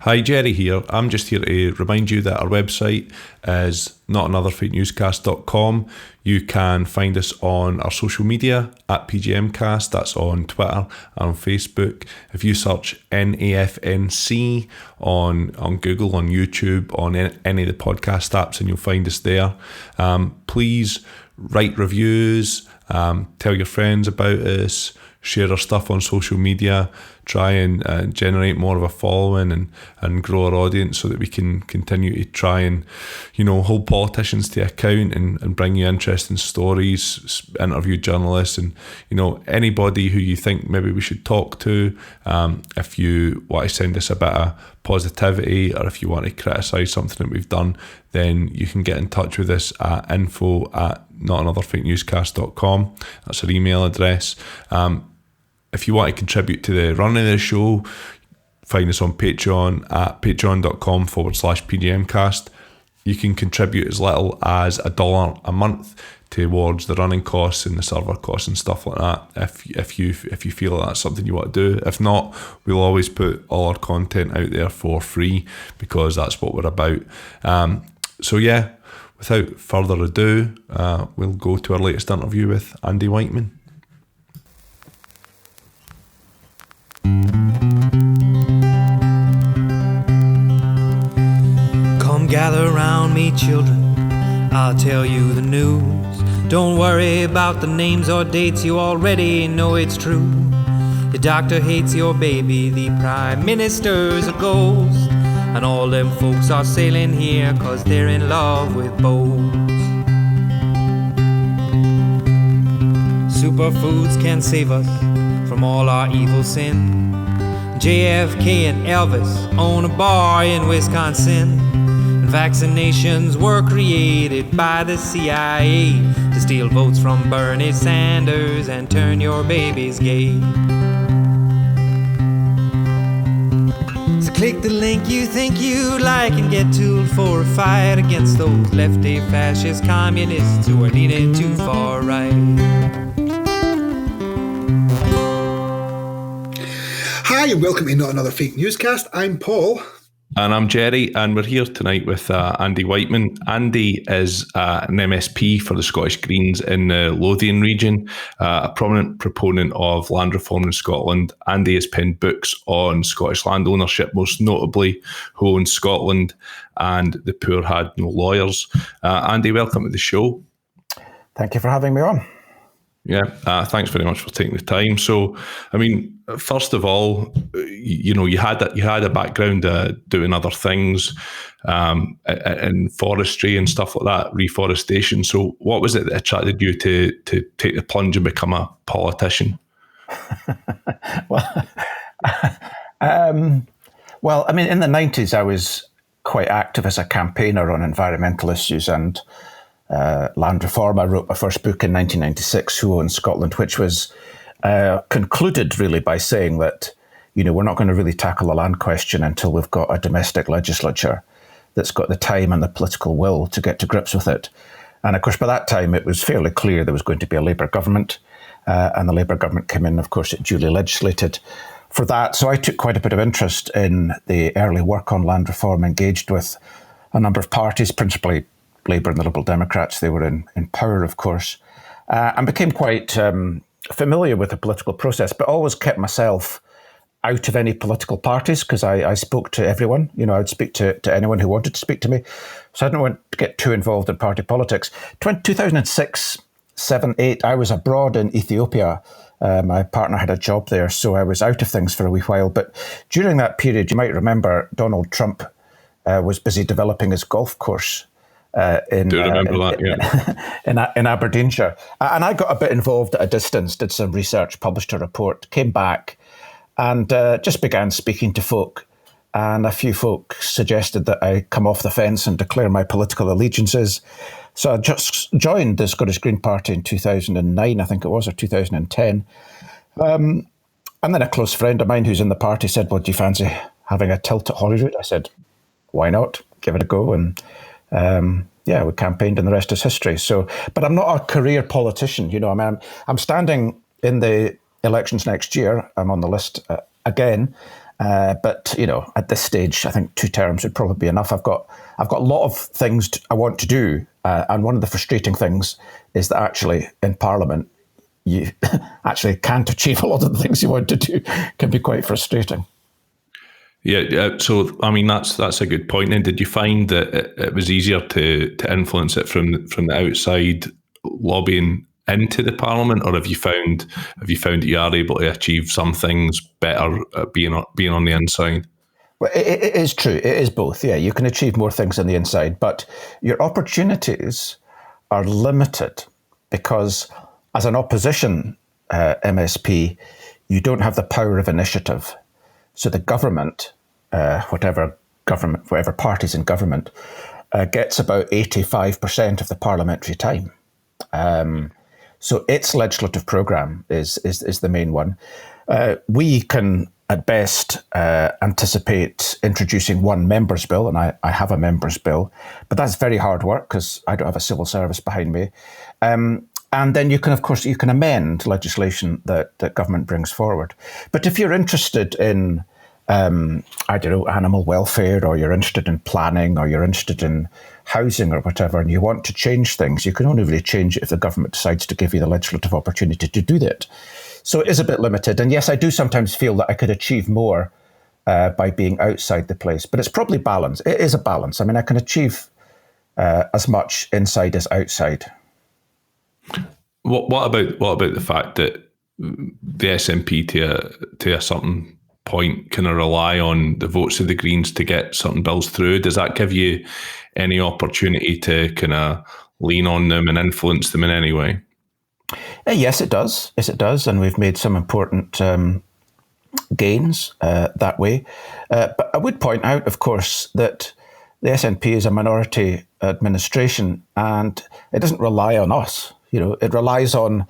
Hi, Jerry here. I'm just here to remind you that our website is notanotherfakenewscast.com. You can find us on our social media at PGMcast. That's on Twitter and Facebook. If you search NAFNC on Google, on YouTube, on any of the podcast apps, and you'll find us there. Please write reviews, tell your friends about us, share our stuff on social media, try and generate more of a following and grow our audience so that we can continue to try and, hold politicians to account and bring you interesting stories, interview journalists and, anybody who you think maybe we should talk to. If you want to send us a bit of positivity or if you want to criticise something that we've done, then you can get in touch with us at info@notanotherfakenewscast.com. That's our email address. If you want to contribute to the running of the show, find us on Patreon at patreon.com/PGMcast. You can contribute as little as $1 a month towards the running costs and the server costs and stuff like that, if you feel that's something you want to do. If not, we'll always put all our content out there for free because that's what we're about. Without further ado, we'll go to our latest interview with Andy Wightman. Come gather round me, children, I'll tell you the news. Don't worry about the names or dates, you already know it's true. The doctor hates your baby, the prime minister's a ghost, and all them folks are sailing here 'cause they're in love with boats. Superfoods can save us from all our evil sin. JFK and Elvis own a bar in Wisconsin. And vaccinations were created by the CIA to steal votes from Bernie Sanders and turn your babies gay. So click the link you think you'd like and get tooled for a fight against those lefty fascist communists who are leaning too far right. Hi and welcome to Not Another Fake Newscast. I'm Paul. And I'm Jerry, and we're here tonight with Andy Wightman. Andy is an MSP for the Scottish Greens in the Lothian region, a prominent proponent of land reform in Scotland. Andy has penned books on Scottish land ownership, most notably Who Owns Scotland and The Poor Had No Lawyers. Andy, welcome to the show. Thank you for having me on. Yeah, thanks very much for taking the time. So, first of all, you had a background doing other things in forestry and stuff like that, reforestation. So, what was it that attracted you to take the plunge and become a politician? Well, in the 90s, I was quite active as a campaigner on environmental issues and land reform. I wrote my first book in 1996, Who Owns Scotland, which was concluded really by saying that, we're not going to really tackle the land question until we've got a domestic legislature that's got the time and the political will to get to grips with it. And of course, by that time, it was fairly clear there was going to be a Labour government, and the Labour government came in, of course, it duly legislated for that. So I took quite a bit of interest in the early work on land reform, engaged with a number of parties, principally Labour and the Liberal Democrats. They were in power, of course, and became quite familiar with the political process, but always kept myself out of any political parties because I spoke to everyone. I would speak to anyone who wanted to speak to me. So I didn't want to get too involved in party politics. 2006, 7, 8, I was abroad in Ethiopia. My partner had a job there, so I was out of things for a wee while. But during that period, you might remember Donald Trump was busy developing his golf course in Aberdeenshire. And I got a bit involved at a distance, did some research, published a report, came back and just began speaking to folk. And a few folk suggested that I come off the fence and declare my political allegiances. So I just joined the Scottish Green Party in 2009, I think it was, or 2010. And then a close friend of mine who's in the party said, well, do you fancy having a tilt at Holyrood? I said, why not? Give it a go. And we campaigned and the rest is history. So, but I'm not a career politician, I'm standing in the elections next year. I'm on the list again. But at this stage, I think 2 terms would probably be enough. I've got a lot of things I want to do, and one of the frustrating things is that actually in Parliament, you actually can't achieve a lot of the things you want to do. It can be quite frustrating. Yeah, so I mean that's a good point. And did you find that it was easier to influence it from the outside, lobbying into the Parliament, or have you found that you are able to achieve some things better being on the inside? Well, it is true. It is both. Yeah, you can achieve more things on the inside, but your opportunities are limited because as an opposition MSP, you don't have the power of initiative. So the government, whatever party's in government, gets about 85% of the parliamentary time. So its legislative programme is the main one. We can, at best, anticipate introducing one member's bill, and I have a member's bill, but that's very hard work because I don't have a civil service behind me. And then you can amend legislation that government brings forward. But if you're interested in, animal welfare, or you're interested in planning, or you're interested in housing or whatever, and you want to change things, you can only really change it if the government decides to give you the legislative opportunity to do that. So it is a bit limited. And yes, I do sometimes feel that I could achieve more by being outside the place, but it's probably balance. It is a balance. I mean, I can achieve as much inside as outside. What about the fact that the SNP to a certain point kind of rely on the votes of the Greens to get certain bills through? Does that give you any opportunity to kind of lean on them and influence them in any way? Yes, it does. Yes, it does. And we've made some important gains that way. But I would point out, of course, that the SNP is a minority administration and it doesn't rely on us. It relies on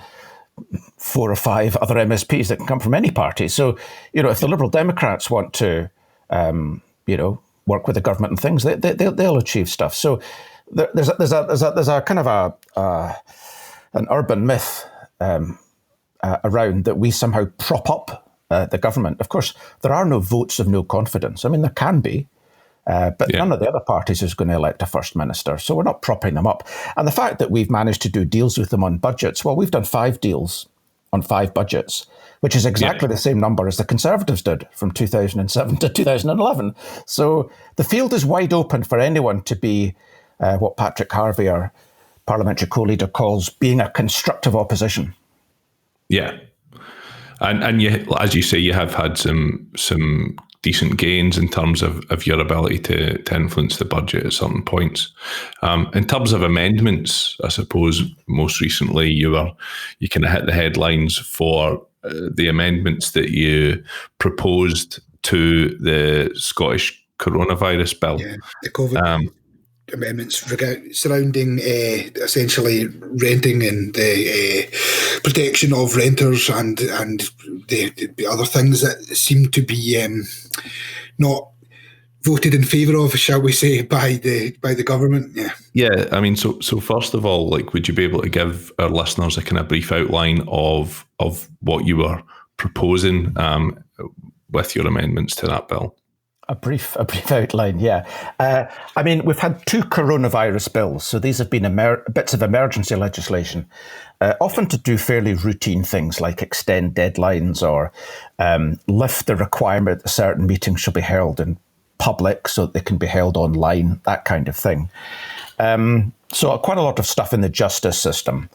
4 or 5 other MSPs that can come from any party. So, if the Liberal Democrats want to, work with the government and things, they'll achieve stuff. So there's a kind of an urban myth around that we somehow prop up the government. Of course, there are no votes of no confidence. I mean, there can be, but none of the other parties is going to elect a first minister. So we're not propping them up. And the fact that we've managed to do deals with them on budgets, well, we've done 5 deals on 5 budgets, which is exactly the same number as the Conservatives did from 2007 to 2011. So the field is wide open for anyone to be what Patrick Harvey, our parliamentary co-leader, calls being a constructive opposition. Yeah. And you, as you say, you have had some decent gains in terms of your ability to influence the budget at certain points. In terms of amendments, I suppose most recently you kind of hit the headlines for the amendments that you proposed to the Scottish coronavirus bill. Yeah, the COVID amendments surrounding essentially renting and the protection of renters and the other things that seem to be not voted in favour of, shall we say, by the government. Yeah. I mean, so first of all, would you be able to give our listeners a kind of brief outline of what you were proposing with your amendments to that bill? A brief outline, yeah. I mean, we've had 2 coronavirus bills, so these have been bits of emergency legislation, often to do fairly routine things like extend deadlines or lift the requirement that certain meetings should be held in public so that they can be held online, that kind of thing. So quite a lot of stuff in the justice system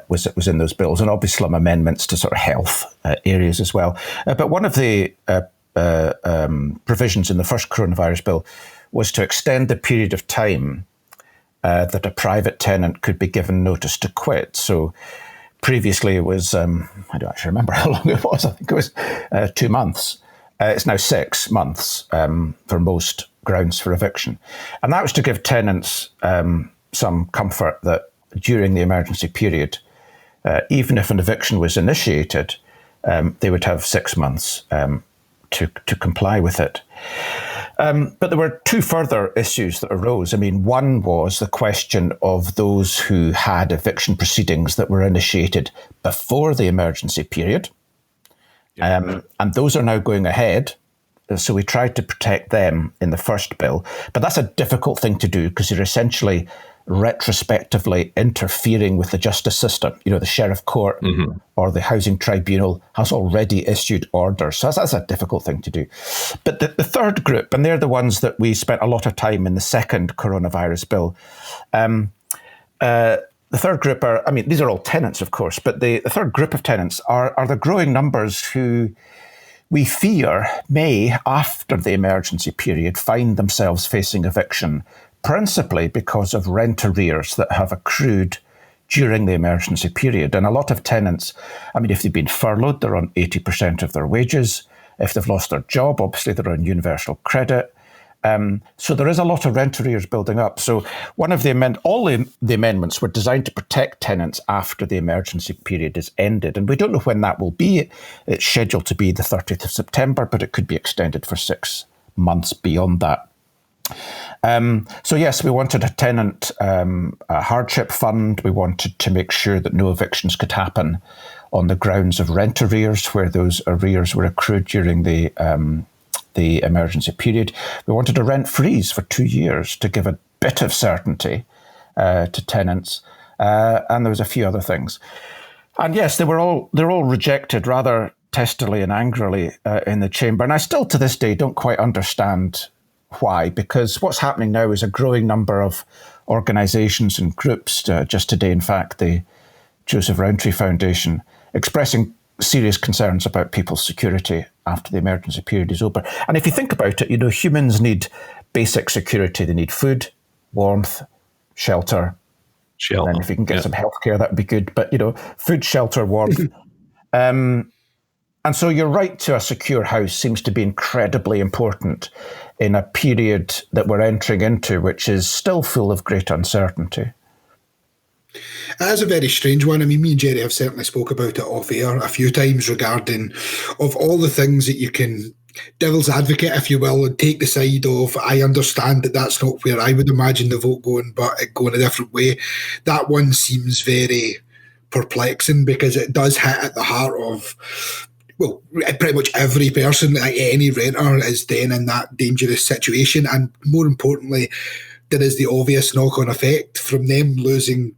was in those bills, and obviously some amendments to sort of health areas as well. But one of the provisions in the first coronavirus bill was to extend the period of time that a private tenant could be given notice to quit. So previously it was, I don't actually remember how long it was, I think it was 2 months. It's now 6 months for most grounds for eviction. And that was to give tenants some comfort that during the emergency period, even if an eviction was initiated, they would have 6 months to comply with it. But there were 2 further issues that arose. I mean, one was the question of those who had eviction proceedings that were initiated before the emergency period. And those are now going ahead So we tried to protect them in the first bill. But that's a difficult thing to do because you're essentially retrospectively interfering with the justice system. You know, the sheriff court or the housing tribunal has already issued orders. So that's a difficult thing to do. But the third group, and they're the ones that we spent a lot of time in the second coronavirus bill. The third group are, I mean, these are all tenants, of course, but the third group of tenants are the growing numbers who we fear may, after the emergency period, find themselves facing eviction, principally because of rent arrears that have accrued during the emergency period. And a lot of tenants, I mean, if they've been furloughed, they're on 80% of their wages. If they've lost their job, obviously they're on universal credit. So there is a lot of rent arrears building up. So one of all the amendments were designed to protect tenants after the emergency period is ended. And we don't know when that will be. It's scheduled to be the 30th of September, but it could be extended for 6 months beyond that. So yes, we wanted a tenant a hardship fund. We wanted to make sure that no evictions could happen on the grounds of rent arrears, where those arrears were accrued during the emergency period. We wanted a rent freeze for 2 years to give a bit of certainty to tenants, and there was a few other things. And yes, they're all rejected rather testily and angrily in the chamber. And I still, to this day, don't quite understand why, because what's happening now is a growing number of organisations and groups, just today, in fact, the Joseph Rowntree Foundation, expressing serious concerns about people's security after the emergency period is over. And if you think about it, you know, humans need basic security. They need food, warmth, shelter. And if you can get some healthcare, that would be good. But, you know, food, shelter, warmth. And so your right to a secure house seems to be incredibly important in a period that we're entering into, which is still full of great uncertainty. That is a very strange one. I mean, me and Jerry have certainly spoke about it off air a few times regarding of all the things that you can devil's advocate, if you will, and take the side of, I understand that that's not where I would imagine the vote going, but it going a different way. That one seems very perplexing because it does hit at the heart of, well, pretty much every person, any renter is then in that dangerous situation. And more importantly, there is the obvious knock-on effect from them losing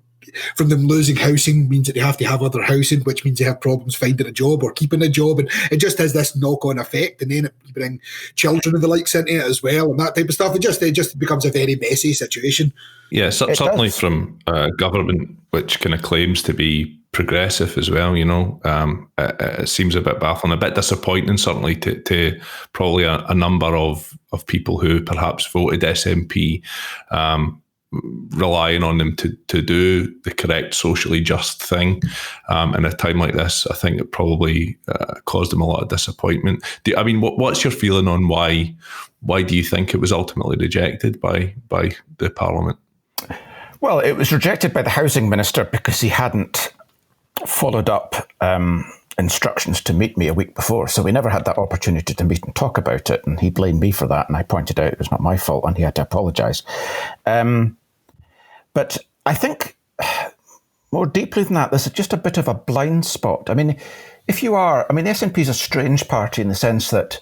housing means that they have to have other housing, which means they have problems finding a job or keeping a job. And it just has this knock-on effect. And then you bring children and the likes into it as well and that type of stuff. It just becomes a very messy situation. Yeah, certainly from government, which kind of claims to be progressive as well, you know. It seems a bit baffling, a bit disappointing, certainly to probably a number of people who perhaps voted SNP, relying on them to do the correct socially just thing. In a time like this, I think it probably caused them a lot of disappointment. What's your feeling on why do you think it was ultimately rejected by the Parliament? Well, it was rejected by the Housing Minister because he hadn't followed up instructions to meet me a week before. So we never had that opportunity to meet and talk about it. And he blamed me for that. And I pointed out it was not my fault and he had to apologise. But I think more deeply than that, there's just a bit of a blind spot. I mean, the SNP is a strange party in the sense that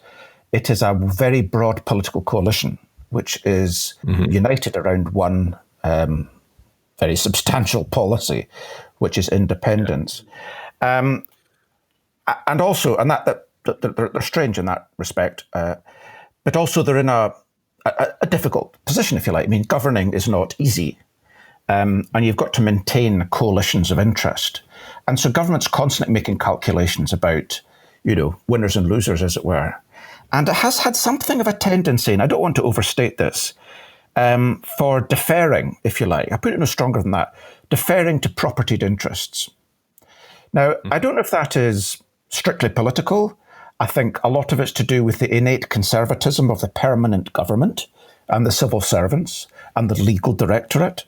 it is a very broad political coalition, which is united around one very substantial policy, which is independence. And they're strange in that respect, but also they're in a difficult position, if you like. I mean, governing is not easy. And you've got to maintain coalitions of interest. And so government's constantly making calculations about, you know, winners and losers, as it were. And it has had something of a tendency, and I don't want to overstate this, for deferring, if you like. I put it no stronger than that, deferring to propertied interests. Now, I don't know if that is strictly political. I think a lot of it's to do with the innate conservatism of the permanent government and the civil servants and the legal directorate,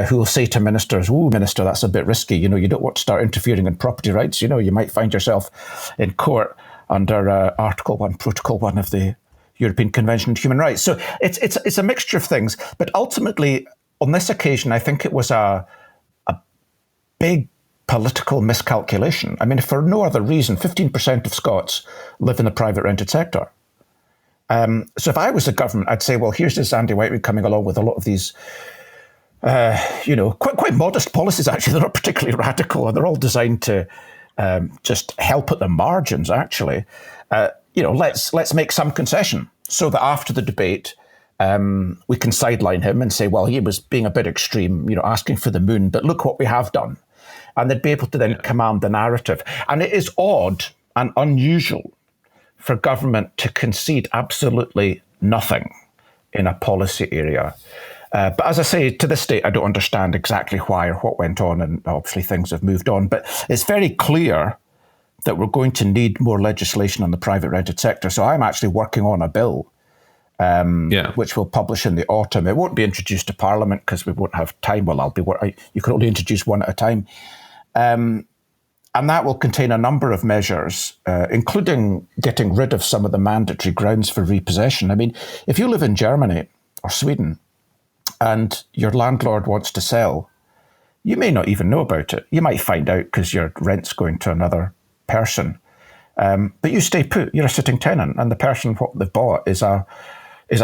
who will say to ministers, "Oh, minister, that's a bit risky. You know, you don't want to start interfering in property rights. You know, you might find yourself in court under Article 1, Protocol 1 of the European Convention on Human Rights." So it's a mixture of things. But ultimately, on this occasion, I think it was a big political miscalculation. I mean, if for no other reason, 15% of Scots live in the private rented sector. So if I was the government, I'd say, well, here's this Andy Wightman coming along with a lot of these, quite modest policies, actually. They're not particularly radical, and they're all designed to just help at the margins, actually. Let's make some concession so that after the debate, we can sideline him and say, well, he was being a bit extreme, asking for the moon, but look what we have done. And they'd be able to then command the narrative. And it is odd and unusual for government to concede absolutely nothing in a policy area. But as I say, to this date, I don't understand exactly why or what went on, and obviously things have moved on. But it's very clear that we're going to need more legislation on the private rented sector. So I'm actually working on a bill which we'll publish in the autumn. It won't be introduced to Parliament because we won't have time. Well, you can only introduce one at a time. And that will contain a number of measures, including getting rid of some of the mandatory grounds for repossession. I mean, if you live in Germany or Sweden and your landlord wants to sell, you may not even know about it. You might find out because your rent's going to another person. But you stay put. You're a sitting tenant, and the person what they've bought is a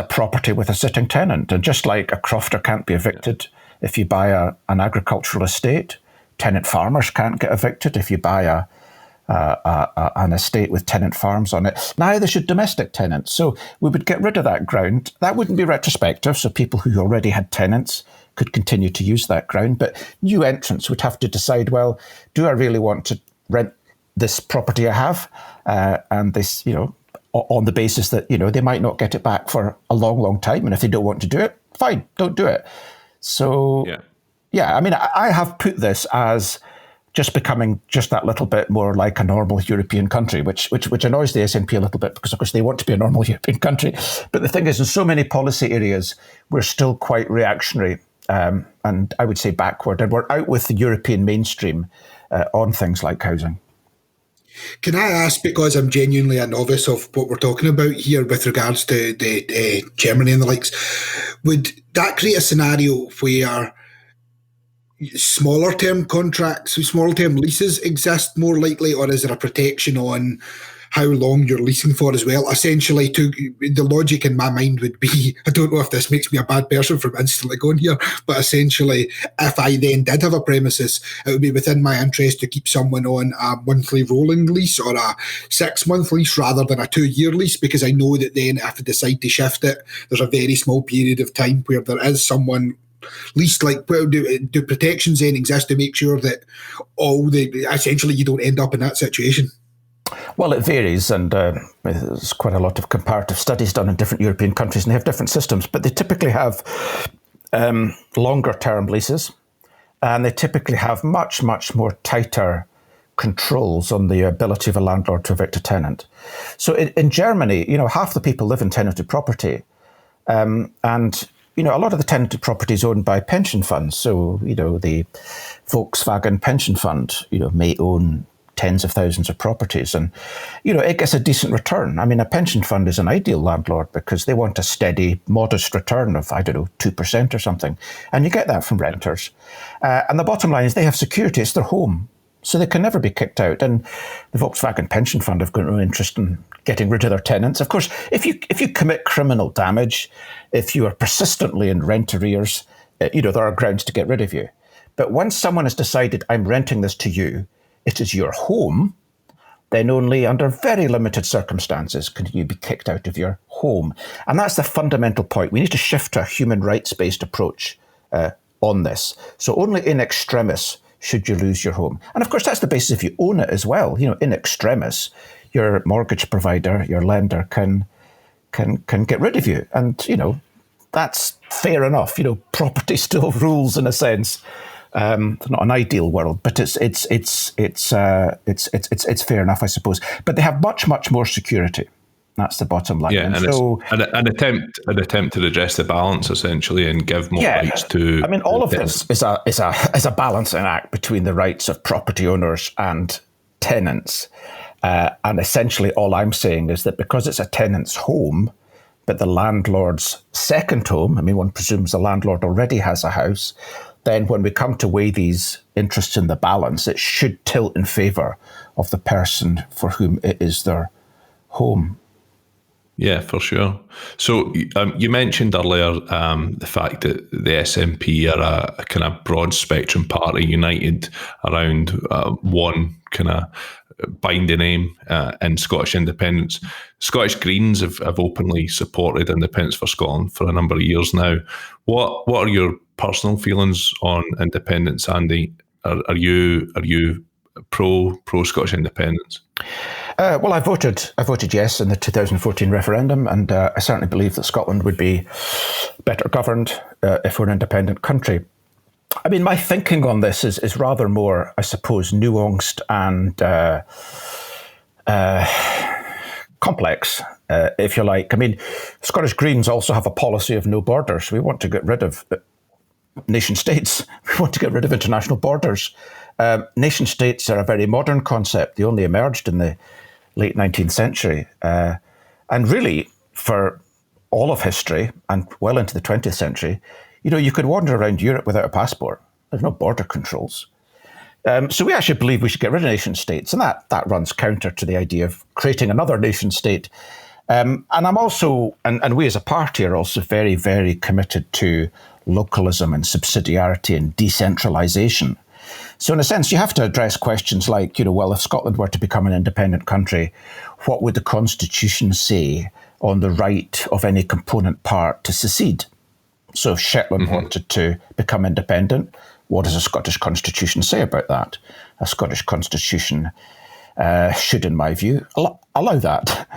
property with a sitting tenant. And just like a crofter can't be evicted if you buy an agricultural estate, tenant farmers can't get evicted if you buy an estate with tenant farms on it. Neither should domestic tenants. So we would get rid of that ground. That wouldn't be retrospective, so people who already had tenants could continue to use that ground. But new entrants would have to decide, well, do I really want to rent this property I have? And this, on the basis that, they might not get it back for a long, long time. And if they don't want to do it, fine, don't do it. So... Yeah, I mean, I have put this as just becoming just that little bit more like a normal European country, which annoys the SNP a little bit because, of course, they want to be a normal European country. But the thing is, in so many policy areas, we're still quite reactionary and I would say backward. And we're out with the European mainstream on things like housing. Can I ask, because I'm genuinely a novice of what we're talking about here with regards to the Germany and the likes, would that create a scenario where smaller term contracts, smaller term leases exist more likely, or is there a protection on how long you're leasing for as well? Essentially, the logic in my mind would be, I don't know if this makes me a bad person from instantly going here, but essentially, if I then did have a premises, it would be within my interest to keep someone on a monthly rolling lease or a 6-month lease rather than a 2-year lease, because I know that then if I decide to shift it, there's a very small period of time where there is someone least. Like, well, do protections then exist to make sure that essentially you don't end up in that situation? Well, it varies, and there's quite a lot of comparative studies done in different European countries, and they have different systems, but they typically have longer term leases, and they typically have much, much more tighter controls on the ability of a landlord to evict a tenant. So in Germany, half the people live in tenanted property, and a lot of the tenanted property is owned by pension funds. So, the Volkswagen pension fund, may own tens of thousands of properties. And, it gets a decent return. I mean, a pension fund is an ideal landlord because they want a steady, modest return of, 2% or something. And you get that from renters. And the bottom line is they have security. It's their home. So they can never be kicked out. And the Volkswagen pension fund have got no interest in getting rid of their tenants. Of course, if you commit criminal damage, if you are persistently in rent arrears, there are grounds to get rid of you. But once someone has decided, I'm renting this to you, it is your home, then only under very limited circumstances can you be kicked out of your home. And that's the fundamental point. We need to shift to a human rights-based approach on this. So only in extremis should you lose your home. And of course, that's the basis if you own it as well. In extremis, your mortgage provider, your lender can get rid of you. And, that's fair enough. Property still rules in a sense. It's not an ideal world, but it's fair enough, I suppose. But they have much, much more security. That's the bottom line. Yeah, and so, it's an attempt to redress the balance essentially and give more rights to. I mean, all of this is a balancing act between the rights of property owners and tenants. And essentially, all I'm saying is that because it's a tenant's home, but the landlord's second home, one presumes the landlord already has a house, then when we come to weigh these interests in the balance, it should tilt in favour of the person for whom it is their home. Yeah, for sure. So you mentioned earlier the fact that the SNP are a kind of broad spectrum party united around one kind of binding aim in Scottish independence. Scottish Greens have openly supported independence for Scotland for a number of years now. What are your personal feelings on independence, Andy? Are you pro Scottish independence? Well, I voted yes in the 2014 referendum, and I certainly believe that Scotland would be better governed if we're an independent country. I mean, my thinking on this is rather more, I suppose, nuanced and complex, if you like. I mean, Scottish Greens also have a policy of no borders. We want to get rid of nation states. We want to get rid of international borders. Nation states are a very modern concept. They only emerged in the late 19th century. And really, for all of history and well into the 20th century, you could wander around Europe without a passport. There's no border controls. So we actually believe we should get rid of nation states. And that runs counter to the idea of creating another nation state. And I'm also, and we as a party are also very, very committed to localism and subsidiarity and decentralisation. So in a sense, you have to address questions like, well, if Scotland were to become an independent country, what would the Constitution say on the right of any component part to secede? So if Shetland wanted to become independent, what does a Scottish Constitution say about that? A Scottish Constitution should, in my view, allow that.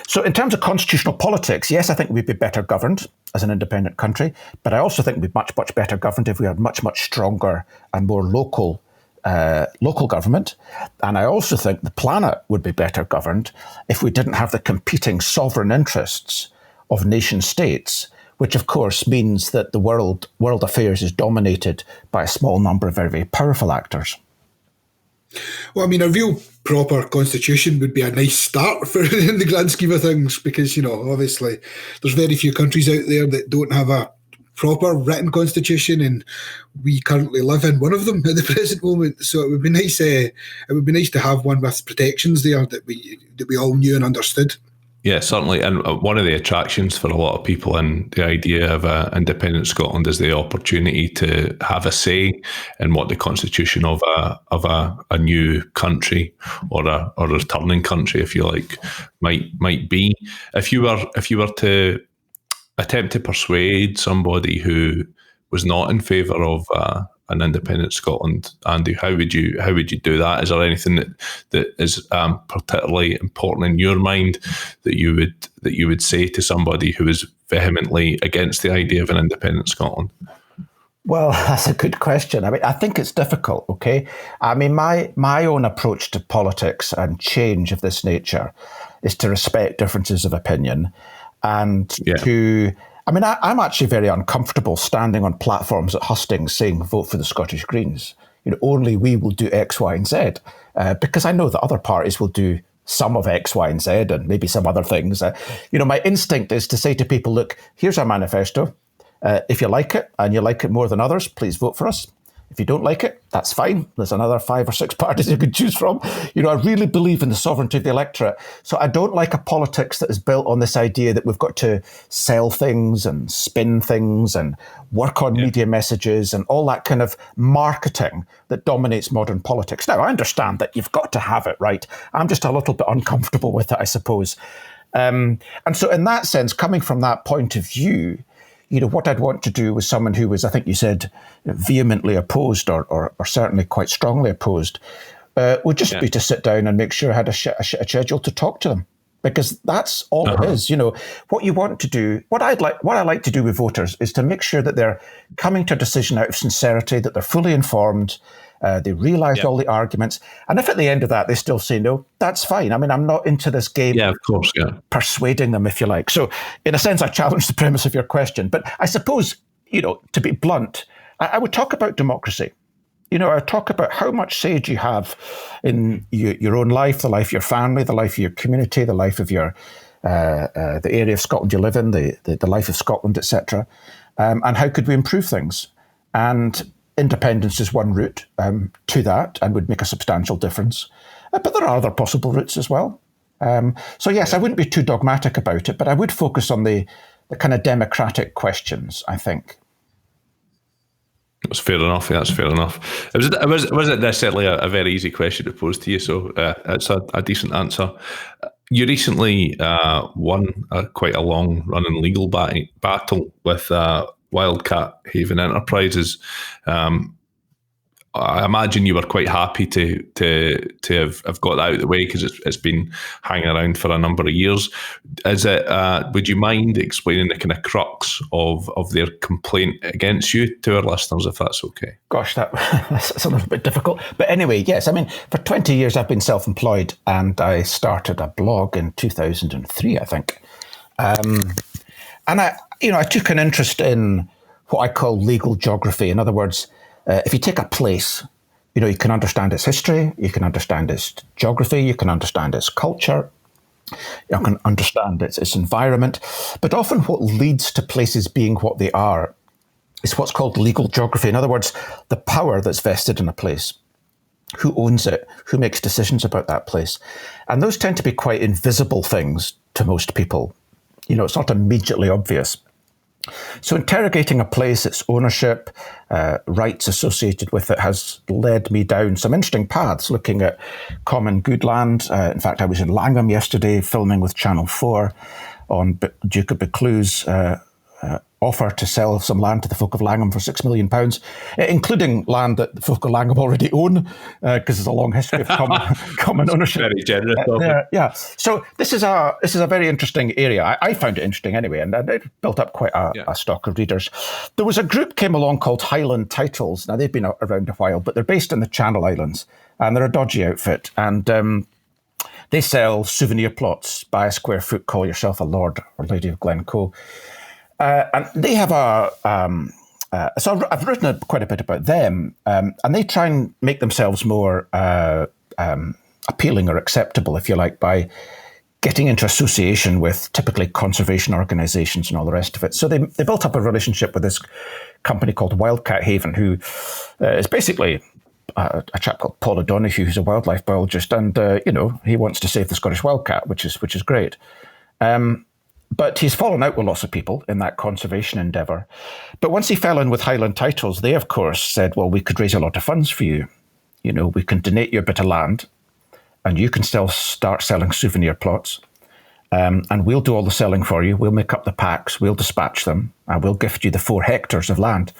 So in terms of constitutional politics, yes, I think we'd be better governed as an independent country, but I also think we'd be much, much better governed if we had much, much stronger and more local government. And I also think the planet would be better governed if we didn't have the competing sovereign interests of nation states, which of course means that the world affairs is dominated by a small number of very, very powerful actors. Well, I mean, a real proper constitution would be a nice start for in the grand scheme of things, because, obviously there's very few countries out there that don't have a proper written constitution, and we currently live in one of them at the present moment. So it would be nice. It would be nice to have one with protections there that we all knew and understood. Yeah, certainly. And one of the attractions for a lot of people in the idea of independent Scotland is the opportunity to have a say in what the constitution of a new country or a returning country, if you like, might be. If you were to attempt to persuade somebody who was not in favour of an independent Scotland, Andy, how would you do that? Is there anything that is particularly important in your mind that you would say to somebody who is vehemently against the idea of an independent Scotland? Well, that's a good question. I mean, I think it's difficult, okay? I mean, my own approach to politics and change of this nature is to respect differences of opinion and I'm actually very uncomfortable standing on platforms at hustings saying vote for the Scottish Greens. Only we will do X, Y, and Z, because I know that other parties will do some of X, Y, and Z, and maybe some other things. My instinct is to say to people, look, here's our manifesto. If you like it, and you like it more than others, please vote for us. If you don't like it, that's fine. There's another 5 or 6 parties you can choose from. I really believe in the sovereignty of the electorate. So I don't like a politics that is built on this idea that we've got to sell things and spin things and work on media messages and all that kind of marketing that dominates modern politics. Now, I understand that you've got to have it, right? I'm just a little bit uncomfortable with it, I suppose. And so in that sense, coming from that point of view, what I'd want to do with someone who was, I think you said, vehemently opposed or certainly quite strongly opposed, would just be to sit down and make sure I had a schedule to talk to them. Because that's all it is. What you want to do, what I like to do with voters is to make sure that they're coming to a decision out of sincerity, that they're fully informed, they realise all the arguments. And if at the end of that they still say no, that's fine. I mean, I'm not into this game of course, persuading them, if you like. So in a sense, I challenge the premise of your question. But I suppose, to be blunt, I would talk about democracy. I talk about how much say do you have in your own life, the life of your family, the life of your community, the life of your the area of Scotland you live in, the life of Scotland, etc. And how could we improve things? And independence is one route to that and would make a substantial difference. But there are other possible routes as well. So yes, I wouldn't be too dogmatic about it, but I would focus on the kind of democratic questions, I think. That's fair enough. That's fair enough. It wasn't necessarily a very easy question to pose to you, so it's a decent answer. You recently won quite a long-running legal battle with Wildcat Haven Enterprises. I imagine you were quite happy to have got that out of the way because it's been hanging around for a number of years. Is it? Would you mind explaining the kind of crux of their complaint against you to our listeners, if that's okay? Gosh, that's a little bit difficult. But anyway, yes. I mean, for 20 years I've been self-employed, and I started a blog in 2003, I think. And I took an interest in what I call legal geography. In other words, if you take a place, you can understand its history, you can understand its geography, you can understand its culture, you can understand its environment. But often what leads to places being what they are is what's called legal geography. In other words, the power that's vested in a place, who owns it, who makes decisions about that place. And those tend to be quite invisible things to most people. It's not immediately obvious. So interrogating a place, its ownership, rights associated with it, has led me down some interesting paths, looking at common good land. In fact, I was in Langham yesterday filming with Channel 4 on Duke of Buccleuch's offer to sell some land to the folk of Langham for £6 million, including land that the folk of Langham already own, because there's a long history of common ownership. Very generous. Yeah. So this is a very interesting area. I found it interesting anyway, and it built up quite a stock of readers. There was a group came along called Highland Titles. Now, they've been around a while, but they're based in the Channel Islands, and they're a dodgy outfit. And they sell souvenir plots. Buy a square foot, call yourself a lord or lady of Glencoe. And they have so I've written quite a bit about them, and they try and make themselves more appealing or acceptable, if you like, by getting into association with typically conservation organizations and all the rest of it. So they built up a relationship with this company called Wildcat Haven, who is basically a chap called Paul O'Donoghue, who's a wildlife biologist, and he wants to save the Scottish wildcat, which is great. But he's fallen out with lots of people in that conservation endeavour. But once he fell in with Highland Titles, they, of course, said, well, we could raise a lot of funds for you. We can donate you a bit of land, and you can still start selling souvenir plots. And we'll do all the selling for you. We'll make up the packs. We'll dispatch them. And we'll gift you the 4 hectares of land.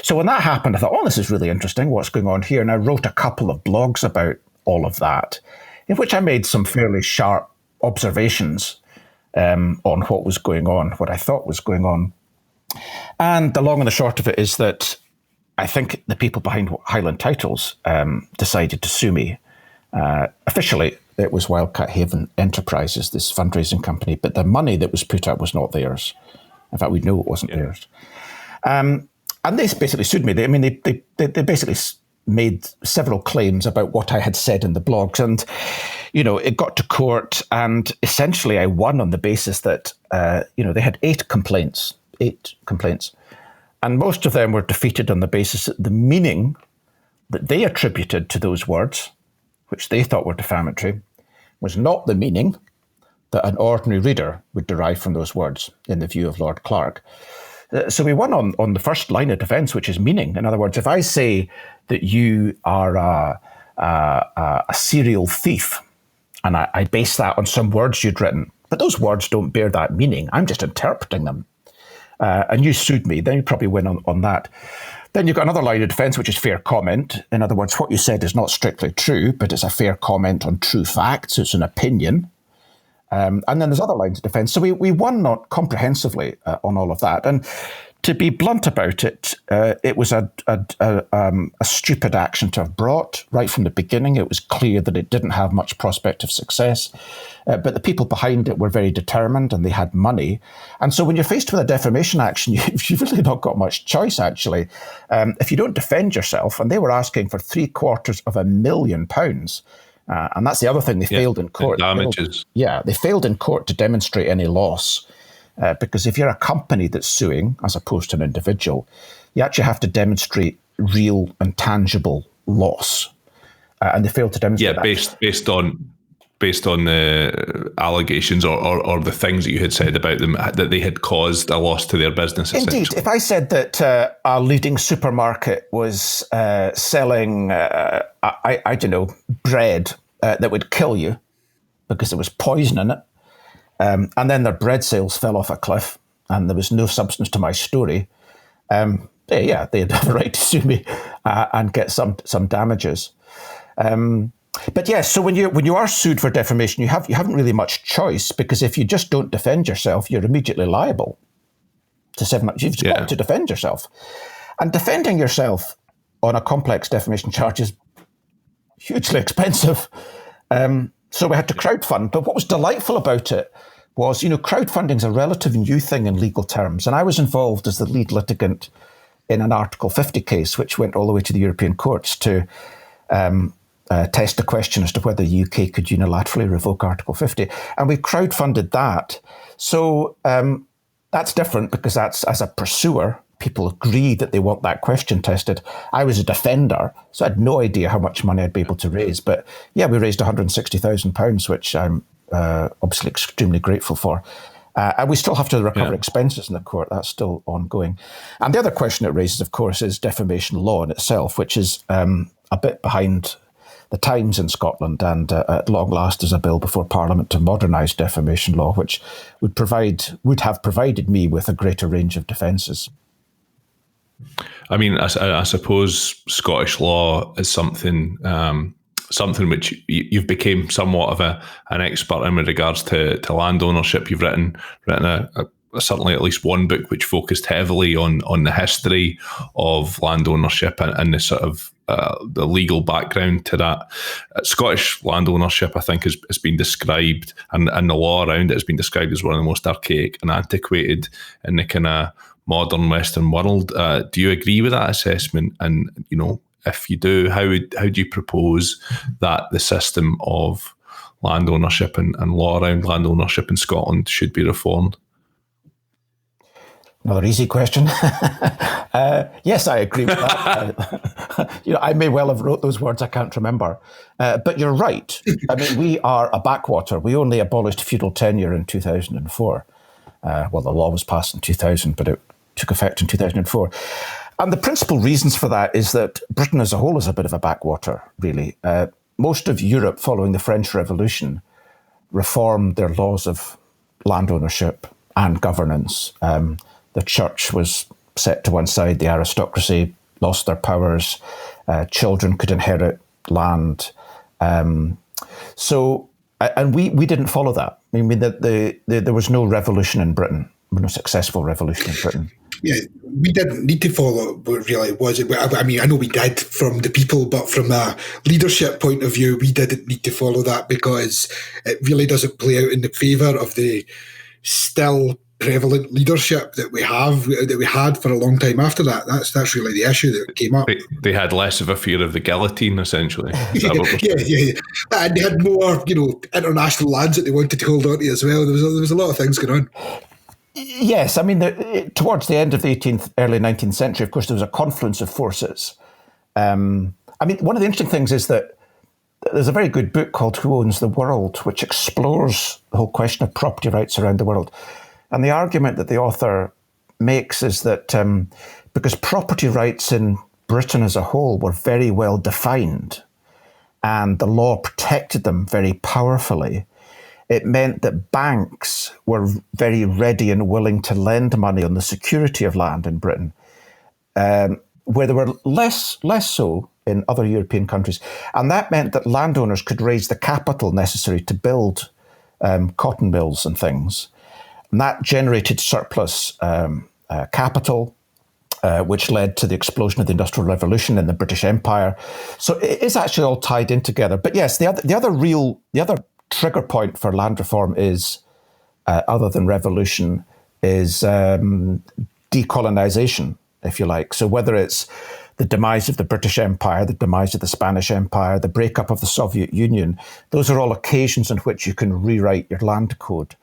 So when that happened, I thought, this is really interesting. What's going on here? And I wrote a couple of blogs about all of that, in which I made some fairly sharp observations on what was going on, what I thought was going on. And the long and the short of it is that I think the people behind Highland Titles decided to sue me. Officially, it was Wildcat Haven Enterprises, this fundraising company, but the money that was put out was not theirs. In fact, we know it wasn't theirs. And they basically sued me. They basically made several claims about what I had said in the blogs. And, it got to court, and essentially I won on the basis that, they had 8 complaints. And most of them were defeated on the basis that the meaning that they attributed to those words, which they thought were defamatory, was not the meaning that an ordinary reader would derive from those words in the view of Lord Clark. So we won on the first line of defence, which is meaning. In other words, if I say that you are a serial thief, and I base that on some words you'd written, but those words don't bear that meaning, I'm just interpreting them, and you sued me, then you probably win on that. Then you've got another line of defence, which is fair comment. In other words, what you said is not strictly true, but it's a fair comment on true facts. It's an opinion. And then there's other lines of defence. So we won not comprehensively on all of that. And to be blunt about it, it was a stupid action to have brought right from the beginning. It was clear that it didn't have much prospect of success. But the people behind it were very determined, and they had money. And so when you're faced with a defamation action, you've really not got much choice, actually. If you don't defend yourself, and they were asking for £750,000, and that's the other thing, they failed in court. Damages. They failed in court to demonstrate any loss. Because if you're a company that's suing, as opposed to an individual, you actually have to demonstrate real and tangible loss. And they failed to demonstrate that. Based on based on the allegations or the things that you had said about them, that they had caused a loss to their business. Indeed. If I said that a leading supermarket was selling, I don't know, bread that would kill you because there was poison in it, and then their bread sales fell off a cliff and there was no substance to my story, they'd have a right to sue me and get some damages. But yes, so when you are sued for defamation, you haven't really much choice, because if you just don't defend yourself, you're immediately liable to 7 months. You've got to defend yourself, and defending yourself on a complex defamation charge is hugely expensive. So we had to crowdfund. But what was delightful about it was, crowdfunding is a relatively new thing in legal terms, and I was involved as the lead litigant in an Article 50 case, which went all the way to the European courts to test the question as to whether the UK could unilaterally revoke Article 50. And we crowdfunded that. So that's different, because that's, as a pursuer, people agree that they want that question tested. I was a defender, so I had no idea how much money I'd be able to raise. But yeah, we raised £160,000, which I'm obviously extremely grateful for. And we still have to recover expenses in the court. That's still ongoing. And the other question it raises, of course, is defamation law in itself, which is a bit behind the times in Scotland. And at long last, there's a bill before Parliament to modernise defamation law, which would have provided me with a greater range of defences. I mean, I suppose Scottish law is something which you've become somewhat of an expert in with regards to land ownership. You've written certainly at least one book which focused heavily on the history of land ownership and the sort of the legal background to that. Scottish land ownership, I think, has been described, and the law around it has been described as one of the most archaic and antiquated in the kind of modern Western world. Do you agree with that assessment? And if you do, how do you propose that the system of land ownership and law around land ownership in Scotland should be reformed? Another easy question. Yes, I agree with that. I may well have wrote those words, I can't remember. But you're right. I mean, we are a backwater. We only abolished feudal tenure in 2004. The law was passed in 2000, but it took effect in 2004. And the principal reasons for that is that Britain as a whole is a bit of a backwater, really. Most of Europe, following the French Revolution, reformed their laws of land ownership and governance. The church was set to one side, the aristocracy lost their powers, children could inherit land. And we didn't follow that. I mean, there was no revolution in Britain, no successful revolution in Britain. Yeah, we didn't need to follow what really was it. I mean, I know we did from the people, but from a leadership point of view, we didn't need to follow that, because it really doesn't play out in the favour of the still prevalent leadership that we had for a long time after that. That's really the issue that came up. They had less of a fear of the guillotine, essentially. Yeah. And they had more, international lands that they wanted to hold on to as well. There was a lot of things going on. Yes, I mean, towards the end of the 18th, early 19th century, of course, there was a confluence of forces. I mean, one of the interesting things is that there's a very good book called Who Owns the World, which explores the whole question of property rights around the world. And the argument that the author makes is that because property rights in Britain as a whole were very well defined and the law protected them very powerfully, it meant that banks were very ready and willing to lend money on the security of land in Britain, where they were less so in other European countries. And that meant that landowners could raise the capital necessary to build cotton mills and things. And that generated surplus capital, which led to the explosion of the Industrial Revolution in the British Empire. So it is actually all tied in together. But yes, the other trigger point for land reform is, other than revolution, is decolonization, if you like. So whether it's the demise of the British Empire, the demise of the Spanish Empire, the breakup of the Soviet Union, those are all occasions in which you can rewrite your land code.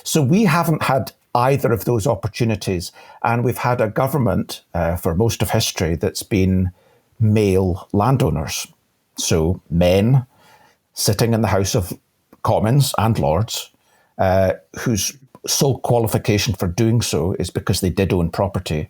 So we haven't had either of those opportunities, and we've had a government for most of history that's been male landowners. So men sitting in the House of commons and lords, whose sole qualification for doing so is because they did own property.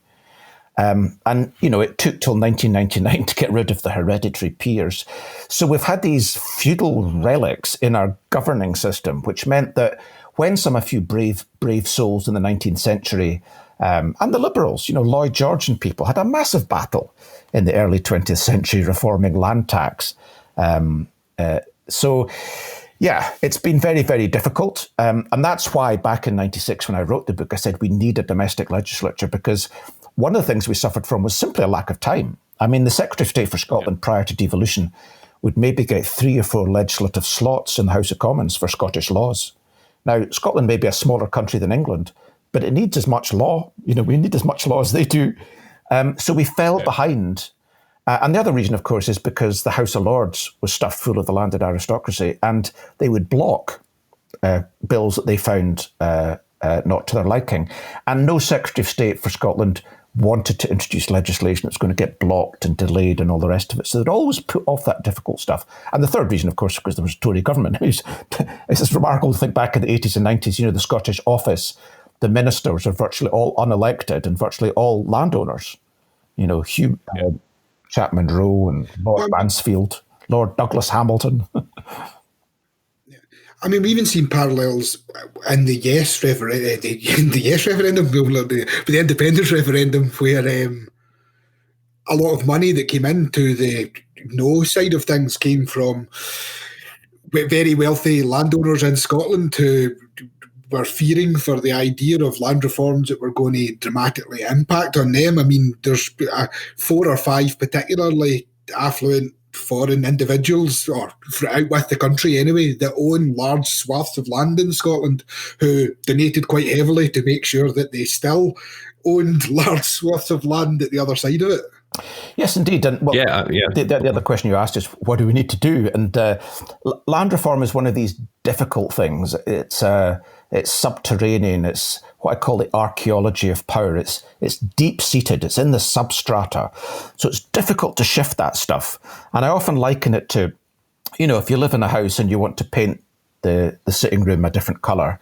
And, it took till 1999 to get rid of the hereditary peers. So we've had these feudal relics in our governing system, which meant that when a few brave souls in the 19th century, and the liberals, Lloyd George and people, had a massive battle in the early 20th century reforming land tax. It's been very, very difficult. And that's why back in 96, when I wrote the book, I said we need a domestic legislature, because one of the things we suffered from was simply a lack of time. I mean, the Secretary of State for Scotland prior to devolution would maybe get 3 or 4 legislative slots in the House of Commons for Scottish laws. Now, Scotland may be a smaller country than England, but it needs as much law. We need as much law as they do. So we fell behind. And the other reason, of course, is because the House of Lords was stuffed full of the landed aristocracy, and they would block bills that they found not to their liking. And no Secretary of State for Scotland wanted to introduce legislation that's going to get blocked and delayed and all the rest of it. So they'd always put off that difficult stuff. And the third reason, of course, because there was a Tory government. It's remarkable to think back in the 80s and 90s, the Scottish office, the ministers are virtually all unelected and virtually all landowners. Hugh Chapman Rowe and Lord Mansfield, Lord Douglas Hamilton. I mean, we've even seen parallels in the yes referendum, the independence referendum, where a lot of money that came into the no side of things came from very wealthy landowners in Scotland who were fearing for the idea of land reforms that were going to dramatically impact on them. I mean, there's 4 or 5 particularly affluent foreign individuals, or out with the country anyway, that own large swaths of land in Scotland, who donated quite heavily to make sure that they still owned large swaths of land at the other side of it. Yes, indeed. And the other question you asked is, what do we need to do? And land reform is one of these difficult things. It's subterranean. It's what I call the archaeology of power. It's deep-seated. It's in the substrata. So it's difficult to shift that stuff. And I often liken it to, if you live in a house and you want to paint the sitting room a different colour,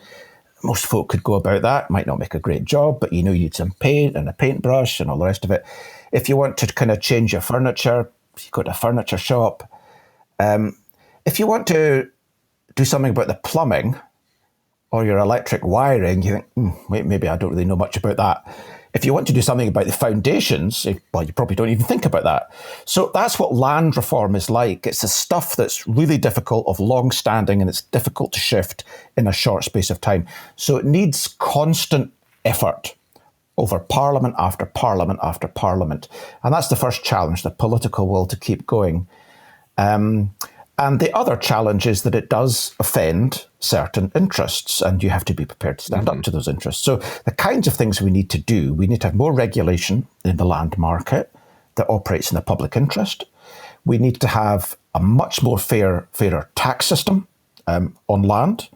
most folk could go about that. Might not make a great job, but you need some paint and a paintbrush and all the rest of it. If you want to kind of change your furniture, you go to a furniture shop. If you want to do something about the plumbing or your electric wiring, you think, wait, maybe I don't really know much about that. If you want to do something about the foundations, well, you probably don't even think about that. So that's what land reform is like. It's the stuff that's really difficult, of long standing, and it's difficult to shift in a short space of time. So it needs constant effort over parliament after parliament after parliament. And that's the first challenge, the political will to keep going. And the other challenge is that it does offend certain interests, and you have to be prepared to stand up to those interests. So the kinds of things we need to do, we need to have more regulation in the land market that operates in the public interest. We need to have a much more fairer tax system on land.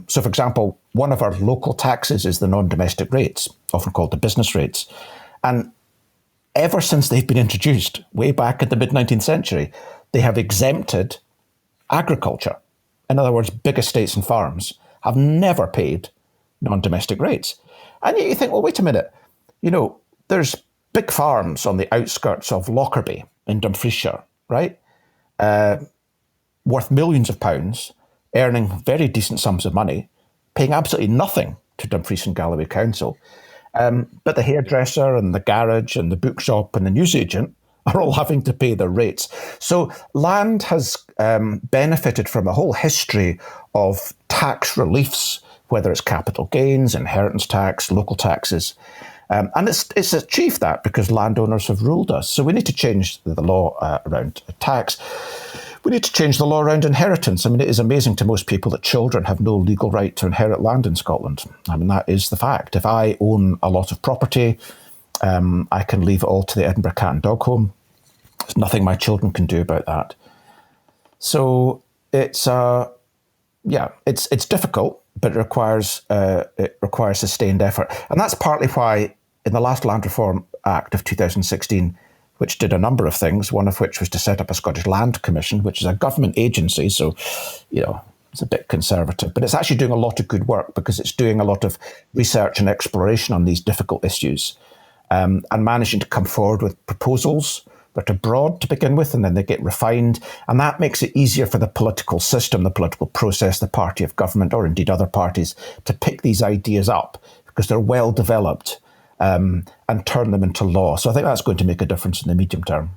So, for example, one of our local taxes is the non-domestic rates, often called the business rates. And ever since they've been introduced, way back in the mid-19th century, they have exempted agriculture. In other words, big estates and farms have never paid non-domestic rates. And yet you think, well, wait a minute, there's big farms on the outskirts of Lockerbie in Dumfriesshire, right? Worth millions of pounds, earning very decent sums of money, paying absolutely nothing to Dumfries and Galloway Council. But the hairdresser and the garage and the bookshop and the newsagent are all having to pay their rates. So land has benefited from a whole history of tax reliefs, whether it's capital gains, inheritance tax, local taxes. And it's achieved that because landowners have ruled us. So we need to change the law around tax. We need to change the law around inheritance. I mean, it is amazing to most people that children have no legal right to inherit land in Scotland. I mean, that is the fact. If I own a lot of property, I can leave it all to the Edinburgh Cat and Dog Home. There's nothing my children can do about that. So it's difficult, but it requires sustained effort. And that's partly why in the last Land Reform Act of 2016, which did a number of things, one of which was to set up a Scottish Land Commission, which is a government agency. So, It's a bit conservative, but it's actually doing a lot of good work because it's doing a lot of research and exploration on these difficult issues, and managing to come forward with proposals that are broad to begin with, and then they get refined. And that makes it easier for the political system, the political process, the party of government, or indeed other parties, to pick these ideas up because they're well developed, and turn them into law. So I think that's going to make a difference in the medium term.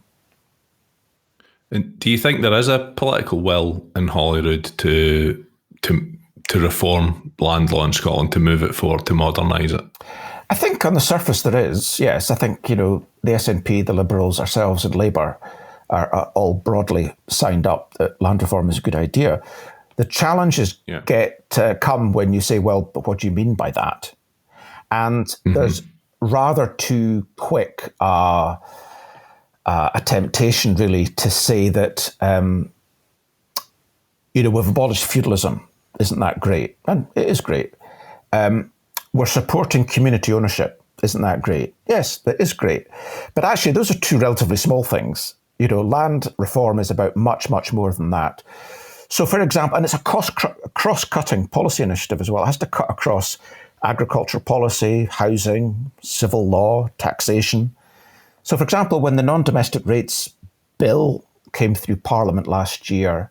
And do you think there is a political will in Holyrood to reform land law in Scotland, to move it forward, to modernise it? I think on the surface there is, yes. I think, the SNP, the Liberals, ourselves and Labour are all broadly signed up that land reform is a good idea. The challenges come when you say, well, but what do you mean by that? And there's rather too quick a temptation, really, to say that, we've abolished feudalism. Isn't that great? And it is great. We're supporting community ownership. Isn't that great? Yes, that is great. But actually, those are two relatively small things. Land reform is about much, much more than that. So, for example, and it's a cross-cutting policy initiative as well. It has to cut across agricultural policy, housing, civil law, taxation. So, for example, when the non-domestic rates bill came through Parliament last year,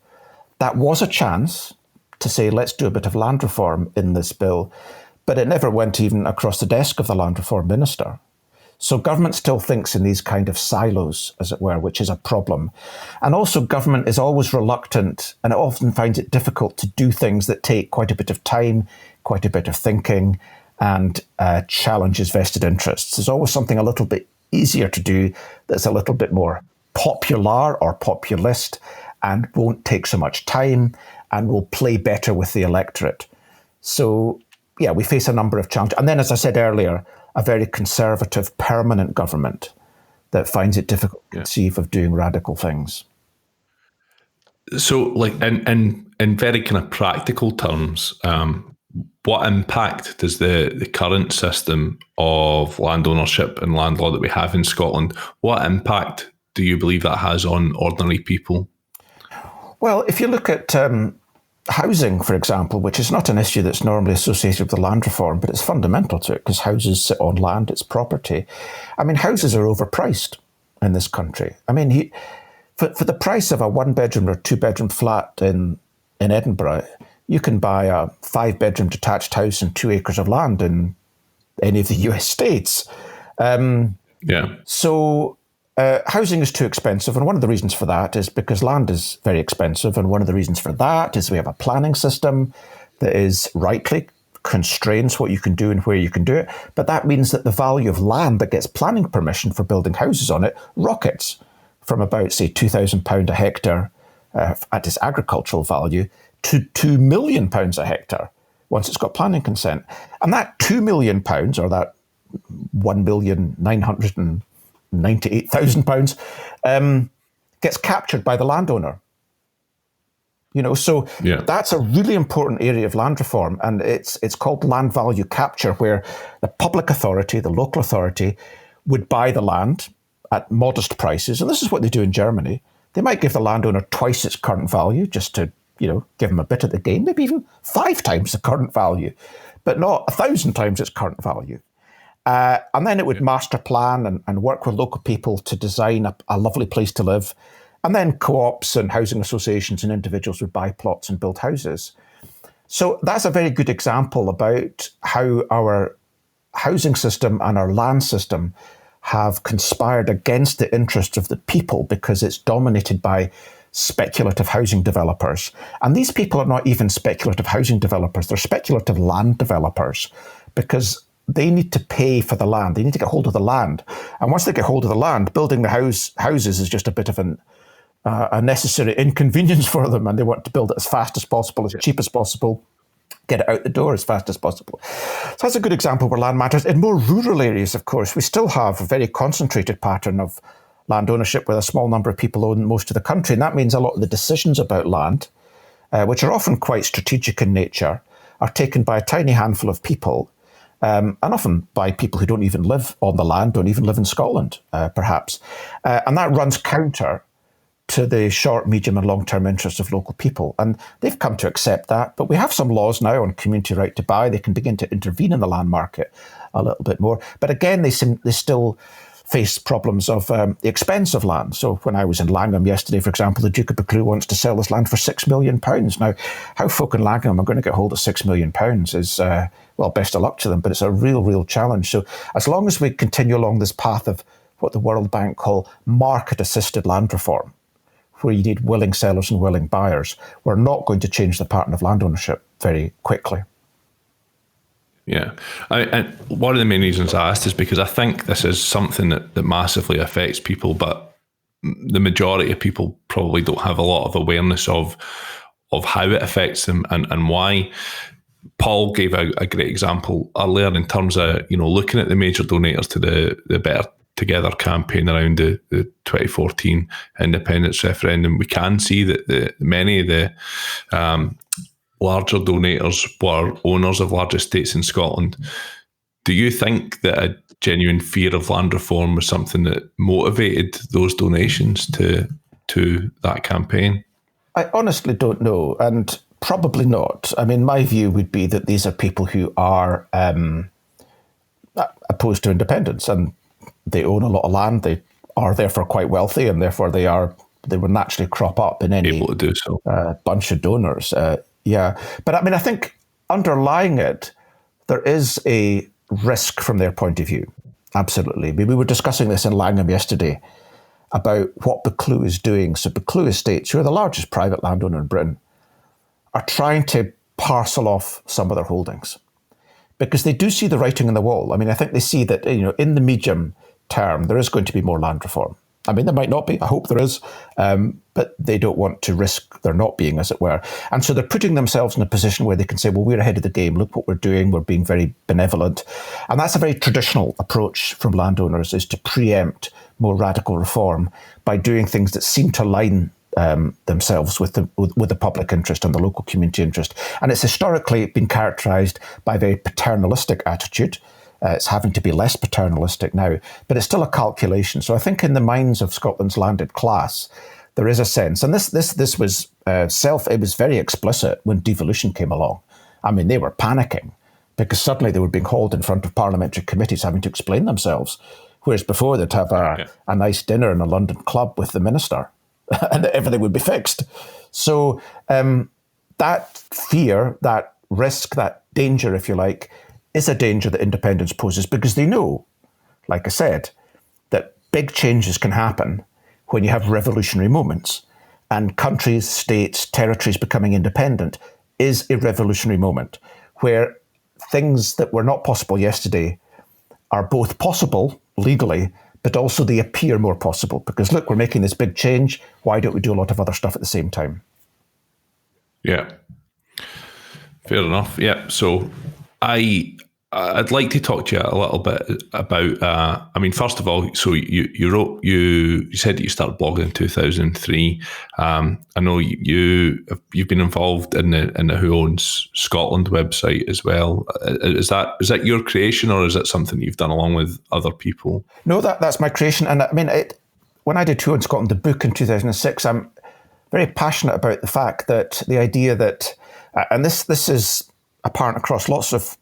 that was a chance to say, let's do a bit of land reform in this bill. But it never went even across the desk of the land reform minister. So government still thinks in these kind of silos, as it were, which is a problem. And also government is always reluctant, and it often finds it difficult to do things that take quite a bit of time, quite a bit of thinking, and challenges vested interests. There's always something a little bit easier to do that's a little bit more popular or populist and won't take so much time and will play better with the electorate. So, yeah, we face a number of challenges. And then, as I said earlier, a very conservative permanent government that finds it difficult to conceive of doing radical things. So, like, in very kind of practical terms, what impact does the current system of land ownership and land law that we have in Scotland, what impact do you believe that has on ordinary people? Well, if you look at housing, for example, which is not an issue that's normally associated with the land reform, but it's fundamental to it because houses sit on land, it's property. I mean, houses are overpriced in this country. I mean, for the price of a 1-bedroom or 2-bedroom flat in Edinburgh, you can buy a 5-bedroom detached house and 2 acres of land in any of the US states. So housing is too expensive. And one of the reasons for that is because land is very expensive. And one of the reasons for that is we have a planning system that is rightly constrains what you can do and where you can do it. But that means that the value of land that gets planning permission for building houses on it rockets from about, say, £2,000 a hectare at its agricultural value to £2 million a hectare once it's got planning consent. And that £2 million, or that £1,998,000, gets captured by the landowner. That's a really important area of land reform, and it's called land value capture, where the public authority, the local authority, would buy the land at modest prices, and this is what they do in Germany. They might give the landowner twice its current value just to give them a bit of the gain, maybe even 5 times the current value, but not 1,000 times its current value. And then it would master plan and work with local people to design a lovely place to live. And then co-ops and housing associations and individuals would buy plots and build houses. So that's a very good example about how our housing system and our land system have conspired against the interests of the people because it's dominated by speculative housing developers. And these people are not even speculative housing developers, they're speculative land developers because they need to pay for the land. They need to get hold of the land. And once they get hold of the land, building the houses is just a bit of a necessary inconvenience for them. And they want to build it as fast as possible, as cheap as possible, get it out the door as fast as possible. So that's a good example where land matters. In more rural areas, of course, we still have a very concentrated pattern of land ownership where a small number of people own most of the country. And that means a lot of the decisions about land, which are often quite strategic in nature, are taken by a tiny handful of people. And often by people who don't even live on the land, don't even live in Scotland, perhaps. And that runs counter to the short, medium and long-term interests of local people. And they've come to accept that. But we have some laws now on community right to buy. They can begin to intervene in the land market a little bit more. But again, they still face problems of the expense of land. So when I was in Langham yesterday, for example, the Duke of Buccleuch wants to sell this land for £6 million. Now, how folk in Langham are going to get hold of £6 million is, well, best of luck to them, but it's a real challenge. So as long as we continue along this path of what the World Bank call market-assisted land reform, where you need willing sellers and willing buyers, we're not going to change the pattern of land ownership very quickly. Yeah. And one of the main reasons I asked is because I think this is something that massively affects people, but the majority of people probably don't have a lot of awareness of how it affects them and why. Paul gave a great example earlier in terms of, looking at the major donators to the Better Together campaign around the 2014 independence referendum. We can see that many of the larger donators were owners of large estates in Scotland. Do you think that a genuine fear of land reform was something that motivated those donations to that campaign? I honestly don't know, and probably not. I mean, my view would be that these are people who are opposed to independence, and they own a lot of land. They are therefore quite wealthy, and therefore they would naturally crop up in any able to do so. Bunch of donors. Yeah. But I mean, I think underlying it, there is a risk from their point of view. Absolutely. I mean, we were discussing this in Langham yesterday about what Buccleuch is doing. So Buccleuch Estates, who are the largest private landowner in Britain, are trying to parcel off some of their holdings because they do see the writing on the wall. I mean, I think they see that, in the medium term, there is going to be more land reform. I mean, there might not be. I hope there is. But they don't want to risk there not being, as it were. And so they're putting themselves in a position where they can say, well, we're ahead of the game. Look what we're doing. We're being very benevolent. And that's a very traditional approach from landowners, is to preempt more radical reform by doing things that seem to align themselves with the public interest and the local community interest. And it's historically been characterised by a very paternalistic attitude. It's having to be less paternalistic now, but it's still a calculation. So I think in the minds of Scotland's landed class, there is a sense, and this was it was very explicit when devolution came along. I mean, they were panicking because suddenly they were being hauled in front of parliamentary committees having to explain themselves, whereas before they'd have a nice dinner in a London club with the minister and everything would be fixed. So that fear, that risk, that danger, if you like, is a danger that independence poses because they know, like I said, that big changes can happen when you have revolutionary moments, and countries, states, territories becoming independent is a revolutionary moment where things that were not possible yesterday are both possible legally, but also they appear more possible because, look, we're making this big change. Why don't we do a lot of other stuff at the same time? Yeah, fair enough. Yeah, so I'd like to talk to you a little bit about. First of all, so you said that you started blogging in 2003. I know you've been involved in the Who Owns Scotland website as well. Is that your creation, or is it something that you've done along with other people? No, that's my creation. And I mean, when I did Who Owns Scotland, the book in 2006, I'm very passionate about the fact that the idea that, and this is apparent across lots of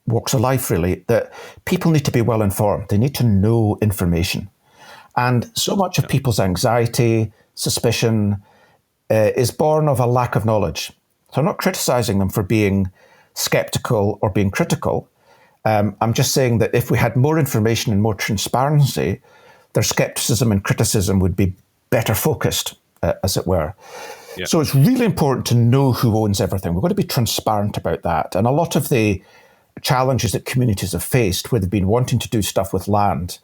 walks of life, really, that people need to be well informed. They need to know information. And so much of people's anxiety, suspicion, is born of a lack of knowledge. So I'm not criticising them for being sceptical or being critical. I'm just saying that if we had more information and more transparency, their scepticism and criticism would be better focused, as it were. Yeah. So it's really important to know who owns everything. We've got to be transparent about that. And a lot of the challenges that communities have faced where they've been wanting to do stuff with land,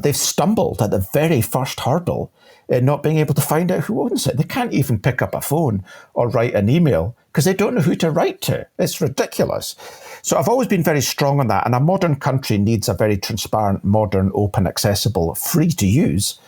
they've stumbled at the very first hurdle in not being able to find out who owns it. They can't even pick up a phone or write an email because they don't know who to write to. It's ridiculous. So I've always been very strong on that. And a modern country needs a very transparent, modern, open, accessible, free to use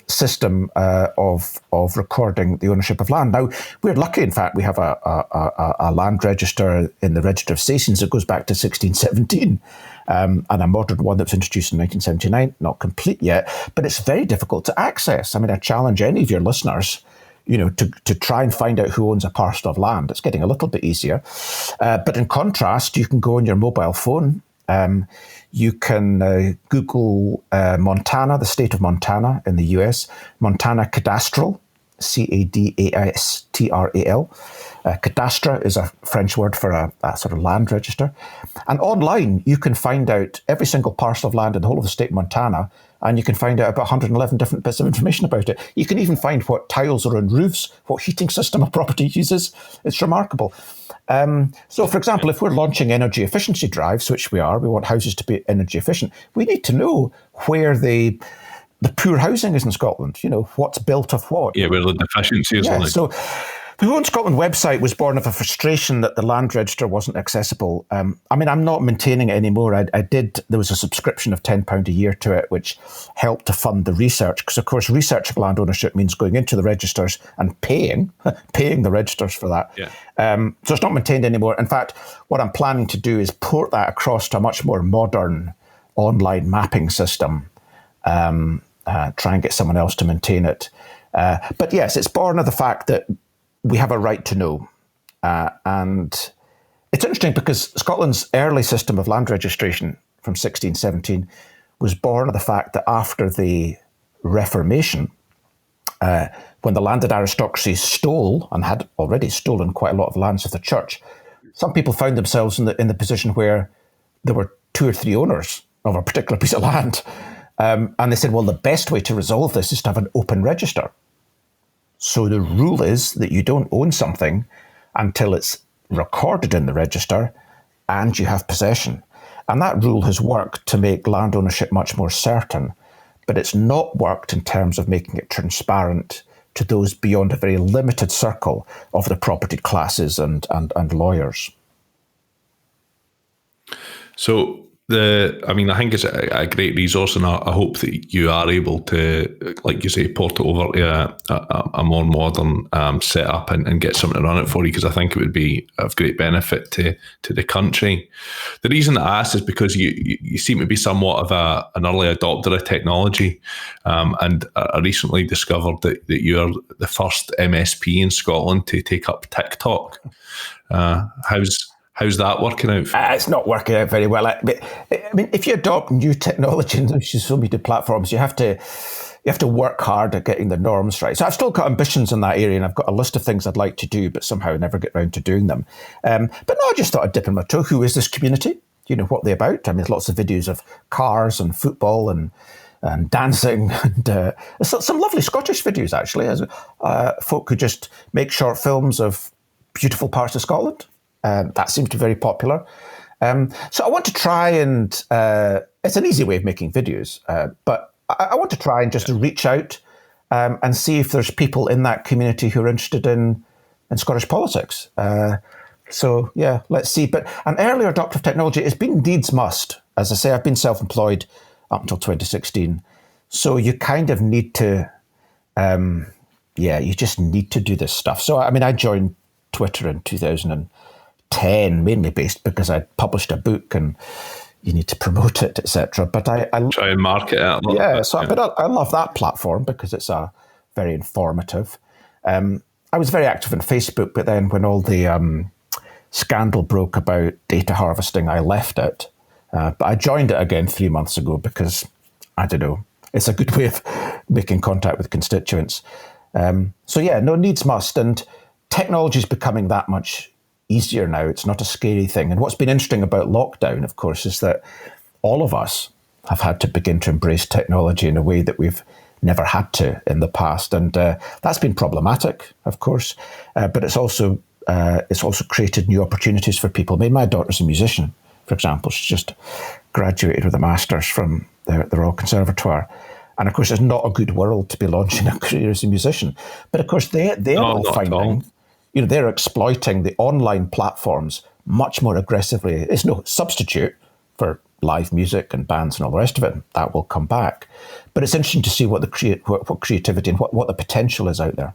system of recording the ownership of land. Now, we're lucky, in fact, we have a land register in the Register of Stations that goes back to 1617, and a modern one that was introduced in 1979, not complete yet, but it's very difficult to access. I mean, I challenge any of your listeners, to try and find out who owns a parcel of land. It's getting a little bit easier. But in contrast, you can go on your mobile phone. You can Google Montana, the state of Montana in the US, Montana Cadastral, Cadastral. Cadastre is a French word for a sort of land register. And online, you can find out every single parcel of land in the whole of the state of Montana, and you can find out about 111 different bits of information about it. You can even find what tiles are on roofs, what heating system a property uses. It's remarkable. So, for example, if we're launching energy efficiency drives, which we are, we want houses to be energy efficient, we need to know where the poor housing is in Scotland, what's built of what. Yeah, where the deficiency is. So the Who Owns Scotland website was born of a frustration that the land register wasn't accessible. I'm not maintaining it anymore. There was a subscription of £10 a year to it, which helped to fund the research. Because, of course, researching land ownership means going into the registers and paying the registers for that. Yeah. So it's not maintained anymore. In fact, what I'm planning to do is port that across to a much more modern online mapping system. Try and get someone else to maintain it. But yes, it's born of the fact that we have a right to know. And it's interesting because Scotland's early system of land registration from 1617 was born of the fact that after the Reformation, when the landed aristocracy stole and had already stolen quite a lot of lands of the church, some people found themselves in the position where there were 2 or 3 owners of a particular piece of land. And they said, well, the best way to resolve this is to have an open register. So the rule is that you don't own something until it's recorded in the register and you have possession. And that rule has worked to make land ownership much more certain, but it's not worked in terms of making it transparent to those beyond a very limited circle of the property classes and lawyers. So I think it's a great resource, and I hope that you are able to, like you say, port it over to a more modern setup and get something to run it for you, because I think it would be of great benefit to the country. The reason I asked is because you seem to be somewhat of an early adopter of technology, and I recently discovered that you're the first MSP in Scotland to take up TikTok. How's that working out? It's not working out very well. I mean, if you adopt new technology and social media platforms, you have to work hard at getting the norms right. So I've still got ambitions in that area, and I've got a list of things I'd like to do, but somehow I never get around to doing them. But no, I just thought I'd dip in my toe. Who is this community? What they're about? I mean, there's lots of videos of cars and football and dancing, and some lovely Scottish videos, actually. Folk who just make short films of beautiful parts of Scotland. That seems to be very popular. So I want to try and, it's an easy way of making videos, but I want to try and just reach out and see if there's people in that community who are interested in Scottish politics. So yeah, let's see. But an early adopter of technology, it's been needs must. As I say, I've been self-employed up until 2016. So you kind of need to, you just need to do this stuff. So, I mean, I joined Twitter in 2010, mainly based because I published a book and you need to promote it, etc. But I try and market it a little bit. But I love that platform because it's very informative. I was very active on Facebook, but then when all the scandal broke about data harvesting, I left it. But I joined it again 3 months ago because, I don't know, it's a good way of making contact with constituents. No needs must. And technology is becoming that much easier now. It's not a scary thing. And what's been interesting about lockdown, of course, is that all of us have had to begin to embrace technology in a way that we've never had to in the past. And that's been problematic, of course. But it's also created new opportunities for people. I mean, my daughter's a musician, for example. She's just graduated with a master's from the Royal Conservatoire. And of course, it's not a good world to be launching a career as a musician. But of course, they're all finding, they're exploiting the online platforms much more aggressively. It's no substitute for live music and bands and all the rest of it. That will come back. But it's interesting to see what what creativity and what the potential is out there.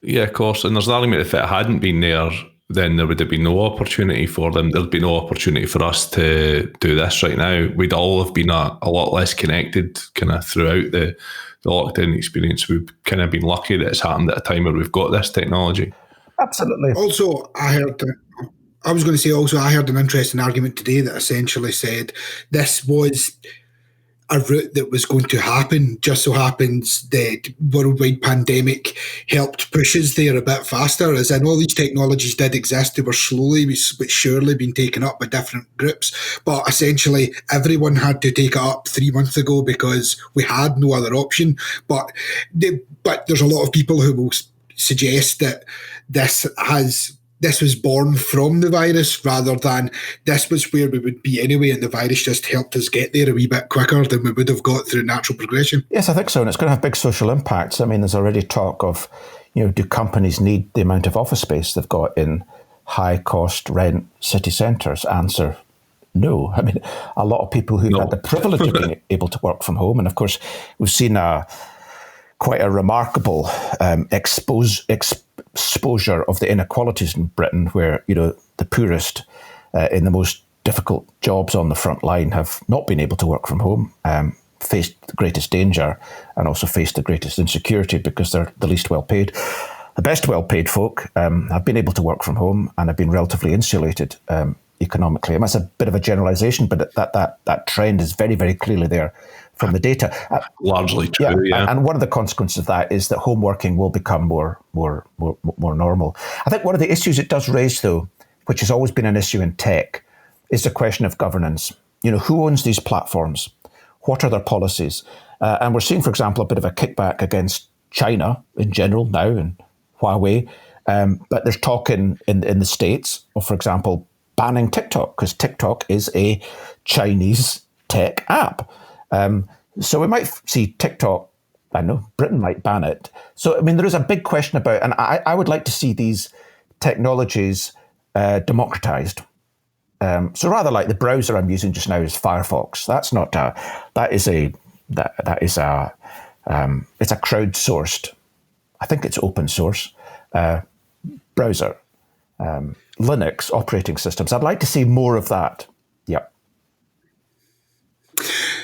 Yeah, of course. And there's an argument if it hadn't been there, then there would have been no opportunity for them. There'd be no opportunity for us to do this right now. We'd all have been a lot less connected kind of throughout the lockdown experience. We've kind of been lucky that it's happened at a time where we've got this technology. Absolutely. Also, I heard an interesting argument today that essentially said this was a route that was going to happen. Just so happens the worldwide pandemic helped push us there a bit faster, as in all these technologies did exist. They were slowly but surely being taken up by different groups. But essentially, everyone had to take it up 3 months ago because we had no other option. But there's a lot of people who will suggest that this was born from the virus rather than this was where we would be anyway, and the virus just helped us get there a wee bit quicker than we would have got through natural progression. Yes, I think so, and it's going to have big social impacts. I mean, there's already talk of, do companies need the amount of office space they've got in high-cost rent city centres? Answer, no. I mean, a lot of people who've had the privilege of being able to work from home, and of course, we've seen quite a remarkable exposure of the inequalities in Britain, where the poorest in the most difficult jobs on the front line have not been able to work from home, faced the greatest danger, and also faced the greatest insecurity because they're the least well paid. The best well paid folk have been able to work from home and have been relatively insulated economically. And that's a bit of a generalisation, but that trend is very, very clearly there from the data. Largely true, yeah. And one of the consequences of that is that home working will become more normal. I think one of the issues it does raise, though, which has always been an issue in tech, is the question of governance. Who owns these platforms? What are their policies? And we're seeing, for example, a bit of a kickback against China in general now, and Huawei. But there's talk in the States of, for example, banning TikTok, because TikTok is a Chinese tech app. So we might see TikTok, I know, Britain might ban it. So, I mean, there is a big question about, and I would like to see these technologies democratized. So rather like the browser I'm using just now is Firefox. It's a crowdsourced, I think it's open source, browser. Linux operating systems. I'd like to see more of that. Yep.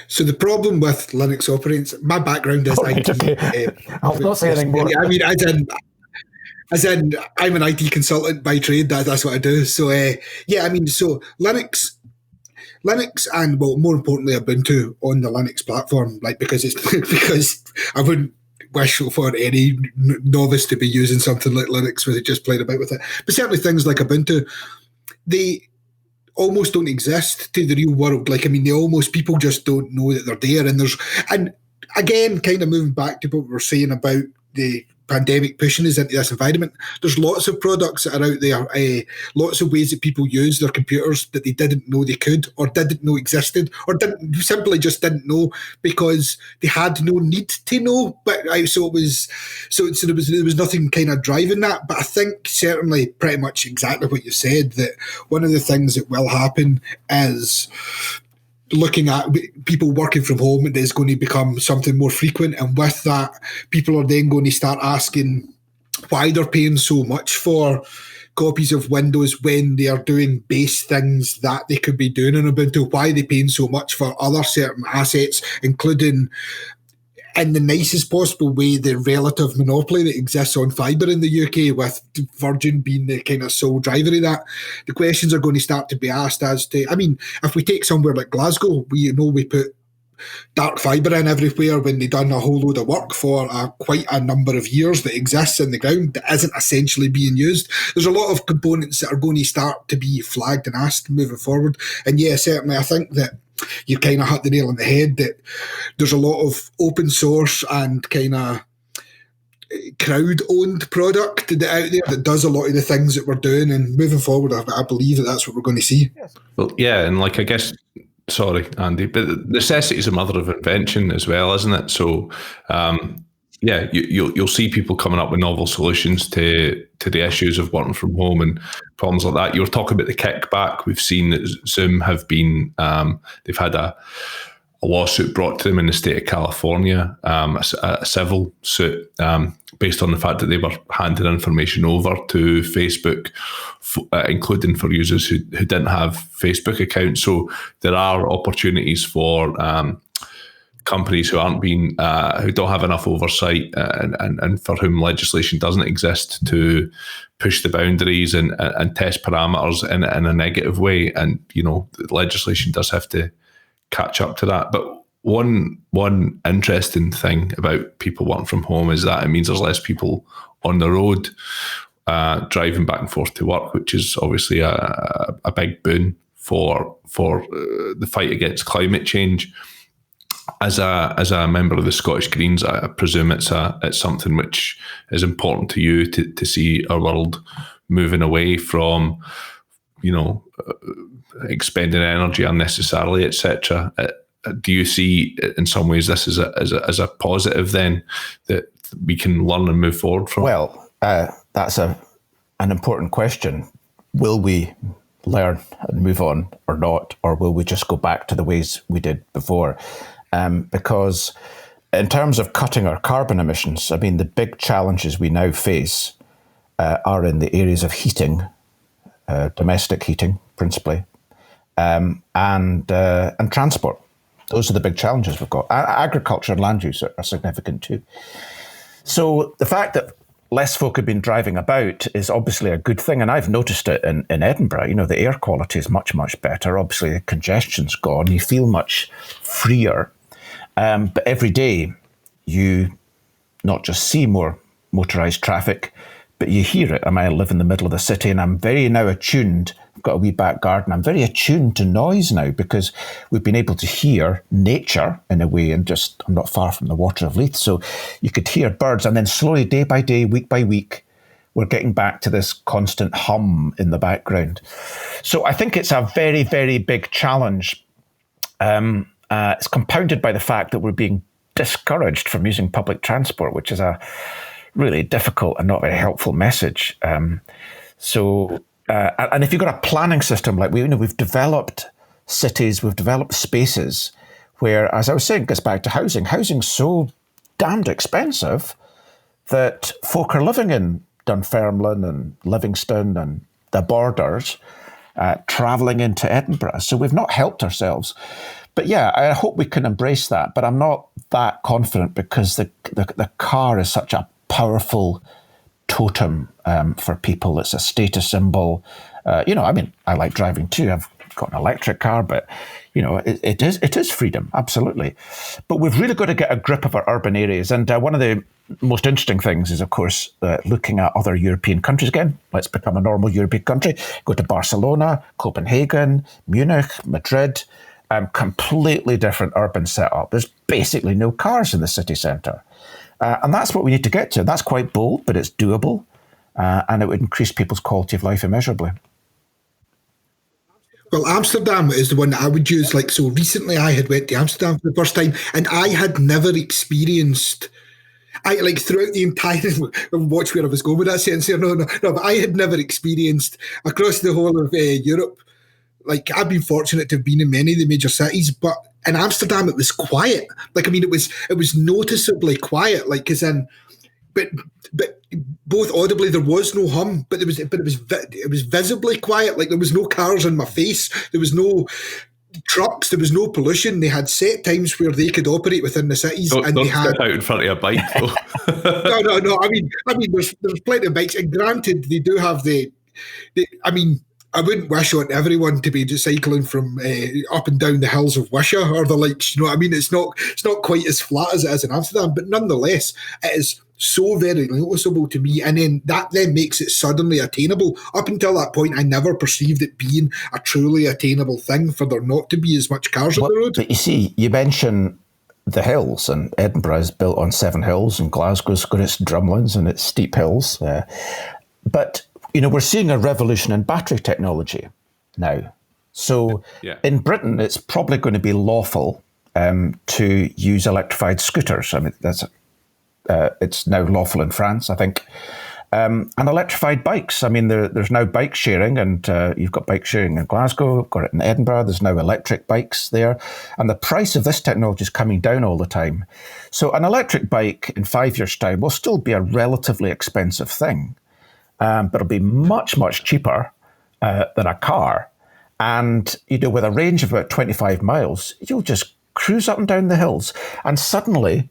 So the problem with Linux operating, my background is IT. Okay. I'll not say anything more. I mean, as in, I'm an IT consultant by trade. That's what I do. So so Linux, and more importantly, Ubuntu on the Linux platform, because I wouldn't wish for any novice to be using something like Linux where they just played about with it. But certainly things like Ubuntu, they almost don't exist to the real world. People just don't know that they're there. And again, kind of moving back to what we were saying about the pandemic pushing us into this environment, there's lots of products that are out there, lots of ways that people use their computers that they didn't know they could, or didn't know existed, or simply just didn't know because they had no need to know. But there was nothing kind of driving that. But I think certainly pretty much exactly what you said, that one of the things that will happen is looking at people working from home, it is going to become something more frequent. And with that, people are then going to start asking why they're paying so much for copies of Windows when they are doing base things that they could be doing in Ubuntu. Why are they paying so much for other certain assets, including, in the nicest possible way, the relative monopoly that exists on fibre in the UK, with Virgin being the kind of sole driver of that. The questions are going to start to be asked as to, if we take somewhere like Glasgow, we put dark fibre in everywhere when they've done a whole load of work for quite a number of years that exists in the ground that isn't essentially being used. There's a lot of components that are going to start to be flagged and asked moving forward. And yeah, certainly I think that you kind of hit the nail on the head, that there's a lot of open source and kind of crowd-owned product out there that does a lot of the things that we're doing. And moving forward, I believe that that's what we're going to see. Well, yeah, and I guess, sorry, Andy, but necessity is a mother of invention as well, isn't it? So you'll see people coming up with novel solutions to the issues of working from home and problems like that. You were talking about the kickback. We've seen that Zoom have been they've had a lawsuit brought to them in the state of California, a civil suit based on the fact that they were handing information over to Facebook, including for users who didn't have Facebook accounts. So there are opportunities for companies who aren't being who don't have enough oversight and for whom legislation doesn't exist to push the boundaries and test parameters in a negative way. And the legislation does have to catch up to that. But one interesting thing about people working from home is that it means there's less people on the road driving back and forth to work, which is obviously a big boon for the fight against climate change. As a member of the Scottish Greens, I presume it's something which is important to you to see our world moving away from, expending energy unnecessarily, etc. Do you see in some ways this as a positive then that we can learn and move forward from? Well, that's an important question. Will we learn and move on or not, or will we just go back to the ways we did before? Because in terms of cutting our carbon emissions, I mean, the big challenges we now face are in the areas of heating, domestic heating principally, and transport. Those are the big challenges we've got. Agriculture and land use are significant too. So the fact that less folk have been driving about is obviously a good thing. And I've noticed it in Edinburgh. The air quality is much, much better. Obviously, the congestion's gone. You feel much freer. But every day, you not just see more motorised traffic, but you hear it. I live in the middle of the city and I'm very now attuned. I've got a wee back garden. I'm very attuned to noise now because we've been able to hear nature in a way, and I'm not far from the Water of Leith. So you could hear birds, and then slowly, day by day, week by week, we're getting back to this constant hum in the background. So I think it's a very, very big challenge. It's compounded by the fact that we're being discouraged from using public transport, which is a really difficult and not very helpful message. And if you've got a planning system like we've developed cities, we've developed spaces where, as I was saying, it goes back to housing. Housing's so damned expensive that folk are living in Dunfermline and Livingston and the borders, travelling into Edinburgh. So we've not helped ourselves. But yeah, I hope we can embrace that. But I'm not that confident because the car is such a powerful totem for people. It's a status symbol. I like driving too. I've got an electric car, but it is freedom, absolutely. But we've really got to get a grip of our urban areas. And one of the most interesting things is, of course, looking at other European countries again. Let's become a normal European country. Go to Barcelona, Copenhagen, Munich, Madrid. Completely different urban setup. There's basically no cars in the city centre. And that's what we need to get to. That's quite bold, but it's doable. And it would increase people's quality of life immeasurably. Well, Amsterdam is the one that I would use. So recently I had went to Amsterdam for the first time, and I had never experienced... throughout the entire... Watch where I was going with that sentence here. No, but I had never experienced, across the whole of Europe, I've been fortunate to have been in many of the major cities, but in Amsterdam it was quiet. It was noticeably quiet. But both audibly there was no hum, but it was visibly quiet. There was no cars in my face. There was no trucks. There was no pollution. They had set times where they could operate within the cities, don't step out in front of a bike, though. No. I mean, there's plenty of bikes, and granted, they do have I wouldn't wish on everyone to be just cycling from up and down the hills of Wishaw or the likes. It's not quite as flat as it is in Amsterdam, but nonetheless, it is so very noticeable to me. And then that makes it suddenly attainable. Up until that point, I never perceived it being a truly attainable thing for there not to be as much cars on the road. But you see, you mention the hills, and Edinburgh is built on 7 hills, and Glasgow's got its drumlins and its steep hills. But we're seeing a revolution in battery technology now. So in Britain, it's probably going to be lawful to use electrified scooters. That's it's now lawful in France, I think. And electrified bikes. I mean, there's now bike sharing, and you've got bike sharing in Glasgow, got it in Edinburgh. There's now electric bikes there. And the price of this technology is coming down all the time. So an electric bike in 5 years' time will still be a relatively expensive thing, but it'll be much, much cheaper than a car. And, with a range of about 25 miles, you'll just cruise up and down the hills. And suddenly,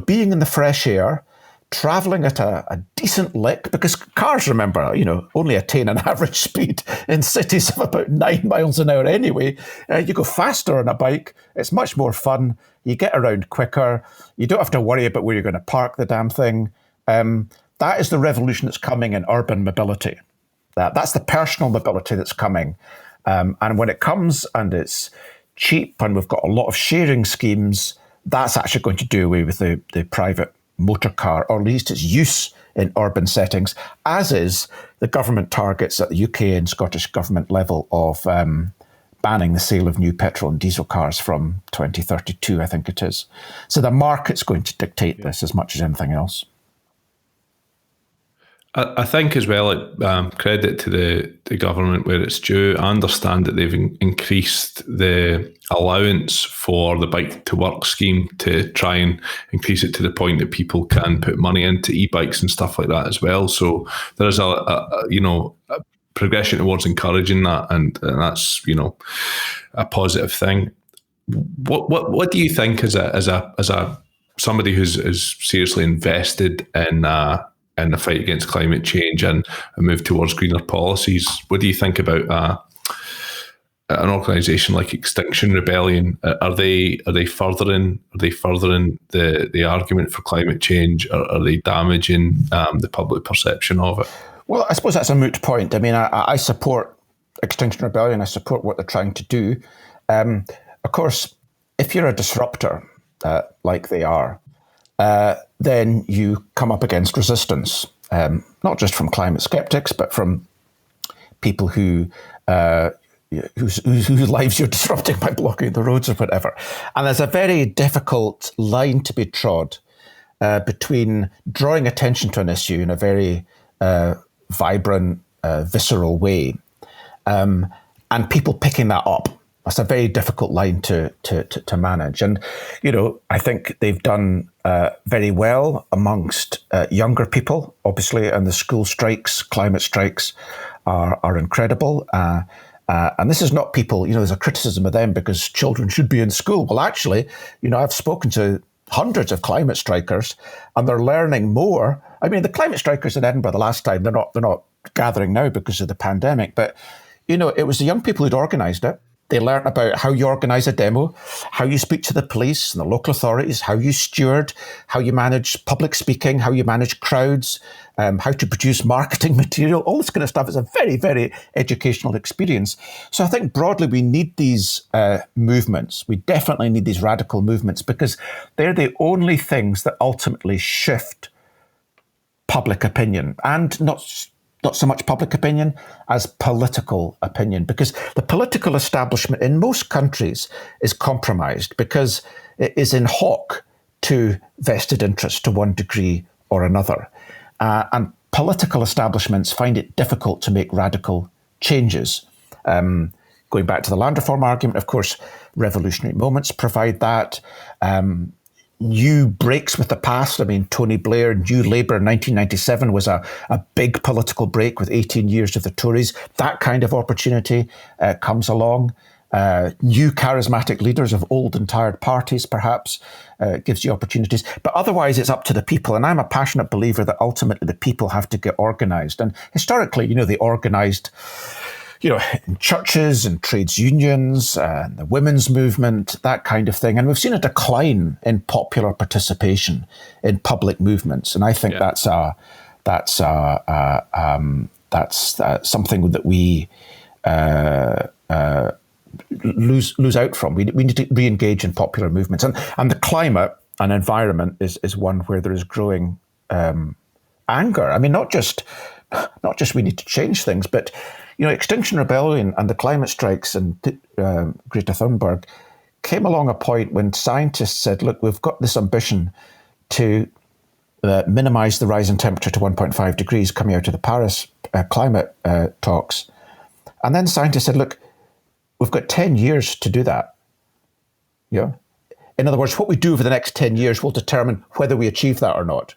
being in the fresh air, traveling at a decent lick, because cars, remember, only attain an average speed in cities of about 9 miles an hour anyway. You go faster on a bike. It's much more fun. You get around quicker. You don't have to worry about where you're going to park the damn thing. That is the revolution that's coming in urban mobility. That's the personal mobility that's coming. And when it comes and it's cheap and we've got a lot of sharing schemes, that's actually going to do away with the private motor car, or at least its use in urban settings, as is the government targets at the UK and Scottish government level of banning the sale of new petrol and diesel cars from 2032, I think it is. So the market's going to dictate this as much as anything else. I think as well, credit to the government where it's due. I understand that they've increased the allowance for the bike to work scheme to try and increase it to the point that people can put money into e-bikes and stuff like that as well. So there is a progression towards encouraging that, and that's a positive thing. What do you think as a somebody who's seriously invested in the fight against climate change and a move towards greener policies? What do you think about an organisation like Extinction Rebellion? Are they furthering the argument for climate change? Are they damaging the public perception of it? Well, I suppose that's a moot point. I mean, I support Extinction Rebellion. I support what they're trying to do. Of course, if you're a disruptor, like they are, then you come up against resistance, not just from climate skeptics, but from people whose lives you're disrupting by blocking the roads or whatever. And there's a very difficult line to be trod between drawing attention to an issue in a very vibrant, visceral way, and people picking that up. That's a very difficult line to manage. And, I think they've done very well amongst younger people, obviously, and the school strikes, climate strikes are incredible. And this is not people, there's a criticism of them because children should be in school. Well, actually, I've spoken to hundreds of climate strikers and they're learning more. I mean, the climate strikers in Edinburgh the last time, they're not gathering now because of the pandemic, but, it was the young people who'd organised it. They learn about how you organise a demo, how you speak to the police and the local authorities, how you steward, how you manage public speaking, how you manage crowds, how to produce marketing material. All this kind of stuff is a very, very educational experience. So I think broadly we need these movements. We definitely need these radical movements because they're the only things that ultimately shift public opinion, and not so much public opinion as political opinion, because the political establishment in most countries is compromised because it is in hock to vested interests to one degree or another. And political establishments find it difficult to make radical changes. Going back to the land reform argument, of course, revolutionary moments provide that. New breaks with the past. I mean, Tony Blair, New Labour in 1997 was a big political break with 18 years of the Tories. That kind of opportunity comes along. New charismatic leaders of old and tired parties, perhaps, gives you opportunities. But otherwise, it's up to the people. And I'm a passionate believer that ultimately the people have to get organised. And historically, they organised in churches and trades unions, and the women's movement, that kind of thing. And we've seen a decline in popular participation in public movements. And I think that's something that we lose out from. We need to re-engage in popular movements. And the climate and environment is one where there is growing anger. I mean, not just we need to change things, but Extinction Rebellion and the climate strikes and Greta Thunberg came along a point when scientists said, look, we've got this ambition to minimise the rise in temperature to 1.5 degrees coming out of the Paris climate talks. And then scientists said, look, we've got 10 years to do that. Yeah. In other words, what we do over the next 10 years will determine whether we achieve that or not.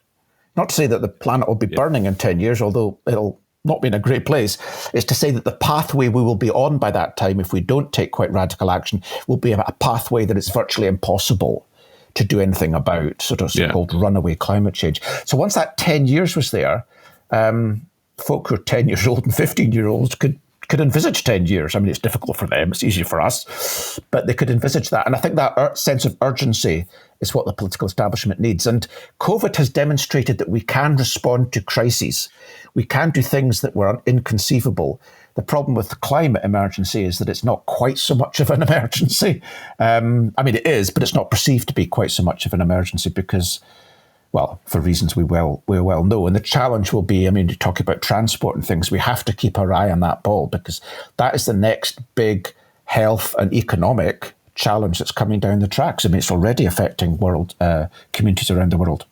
Not to say that the planet will be burning in 10 years, although it'll not be in a great place. It's to say that the pathway we will be on by that time, if we don't take quite radical action, will be a pathway that it's virtually impossible to do anything about, sort of so-called runaway climate change. So once that 10 years was there, folk who are 10 years old and 15-year-olds could envisage 10 years. I mean, it's difficult for them, it's easier for us, but they could envisage that. And I think that sense of urgency is what the political establishment needs. And COVID has demonstrated that we can respond to crises. We can do things that were inconceivable. The problem with the climate emergency is that it's not quite so much of an emergency. I mean, it is, but it's not perceived to be quite so much of an emergency because, well, for reasons we well know. And the challenge will be, I mean, you talk about transport and things, we have to keep our eye on that ball because that is the next big health and economic challenge that's coming down the tracks. I mean, it's already affecting world communities around the world.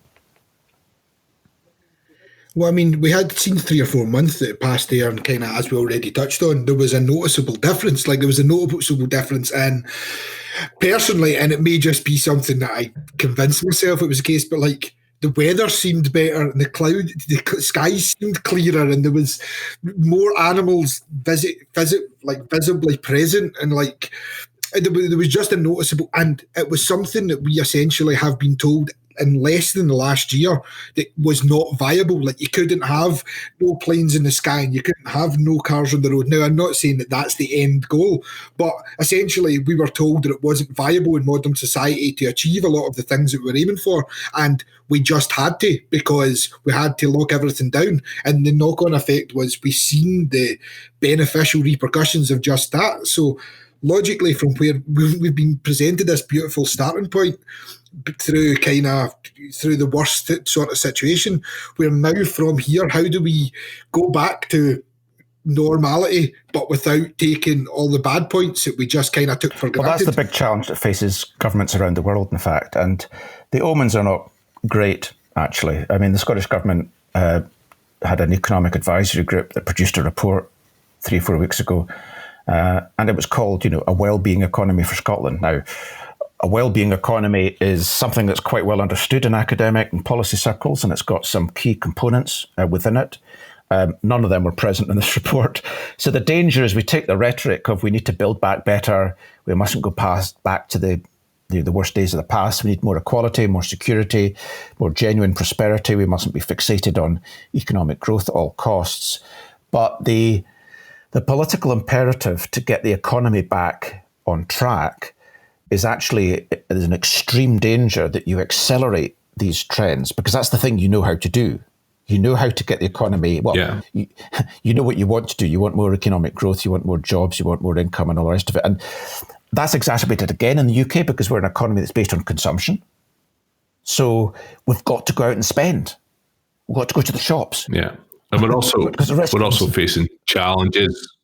Well, I mean, we had seen 3 or 4 months that passed there, and kind of, as we already touched on, there was a noticeable difference. Like, there was a noticeable difference in, personally, and it may just be something that I convinced myself it was the case, but like, the weather seemed better, and the skies seemed clearer, and there was more animals visibly present, and like, there was just a noticeable, and it was something that we essentially have been told in less than the last year that was not viable. Like, you couldn't have no planes in the sky and you couldn't have no cars on the road. Now, I'm not saying that that's the end goal, but essentially we were told that it wasn't viable in modern society to achieve a lot of the things that we were aiming for, and we just had to, because we had to lock everything down. And the knock-on effect was we've seen the beneficial repercussions of just that. So logically, from where we've been presented this beautiful starting point through the worst sort of situation, where now from here, how do we go back to normality, but without taking all the bad points that we just kind of took for granted? Well, that's the big challenge that faces governments around the world, in fact. And the omens are not great, actually. I mean, the Scottish government had an economic advisory group that produced a report 3-4 weeks ago, and it was called, a well-being economy for Scotland. Now, a well-being economy is something that's quite well understood in academic and policy circles, and it's got some key components within it. None of them were present in this report. So the danger is we take the rhetoric of we need to build back better, we mustn't go back to the worst days of the past, we need more equality, more security, more genuine prosperity, we mustn't be fixated on economic growth at all costs. But the political imperative to get the economy back on track is actually, there's an extreme danger that you accelerate these trends, because that's the thing you know how to do. You know how to get the economy, you know what you want to do. You want more economic growth, you want more jobs, you want more income and all the rest of it. And that's exacerbated again in the UK because we're an economy that's based on consumption. So we've got to go out and spend. We've got to go to the shops. Yeah. And we're also facing challenges.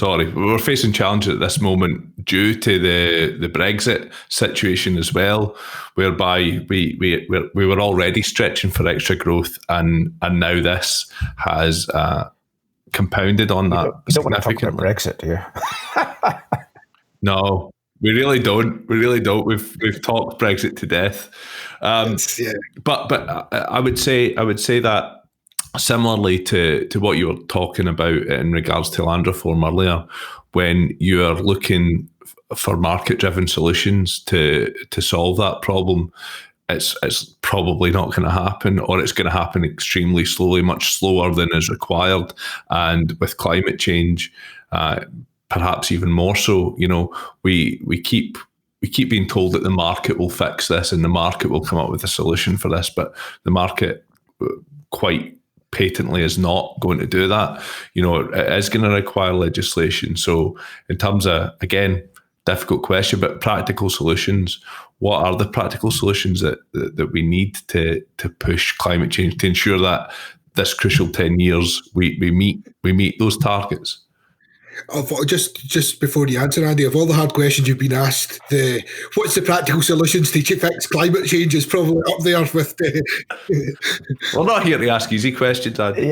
We're facing challenges at this moment due to the Brexit situation as well, whereby we were already stretching for extra growth, and now this has compounded on that. You don't want to talk about Brexit, do you? No, we really don't. We've talked Brexit to death. But I would say that, similarly to what you were talking about in regards to land reform earlier, when you are looking for market-driven solutions to solve that problem, it's probably not going to happen, or it's going to happen extremely slowly, much slower than is required. And with climate change, perhaps even more so. We keep being told that the market will fix this and the market will come up with a solution for this, but the market quite patently is not going to do that. It is going to require legislation. So in terms of, again, difficult question, but practical solutions, what are the practical solutions that we need to push climate change to ensure that this crucial 10 years we meet those targets? Just before you answer, Andy, of all the hard questions you've been asked, what's the practical solutions to fix climate change is probably up there with the. We're not here to ask easy questions, Andy.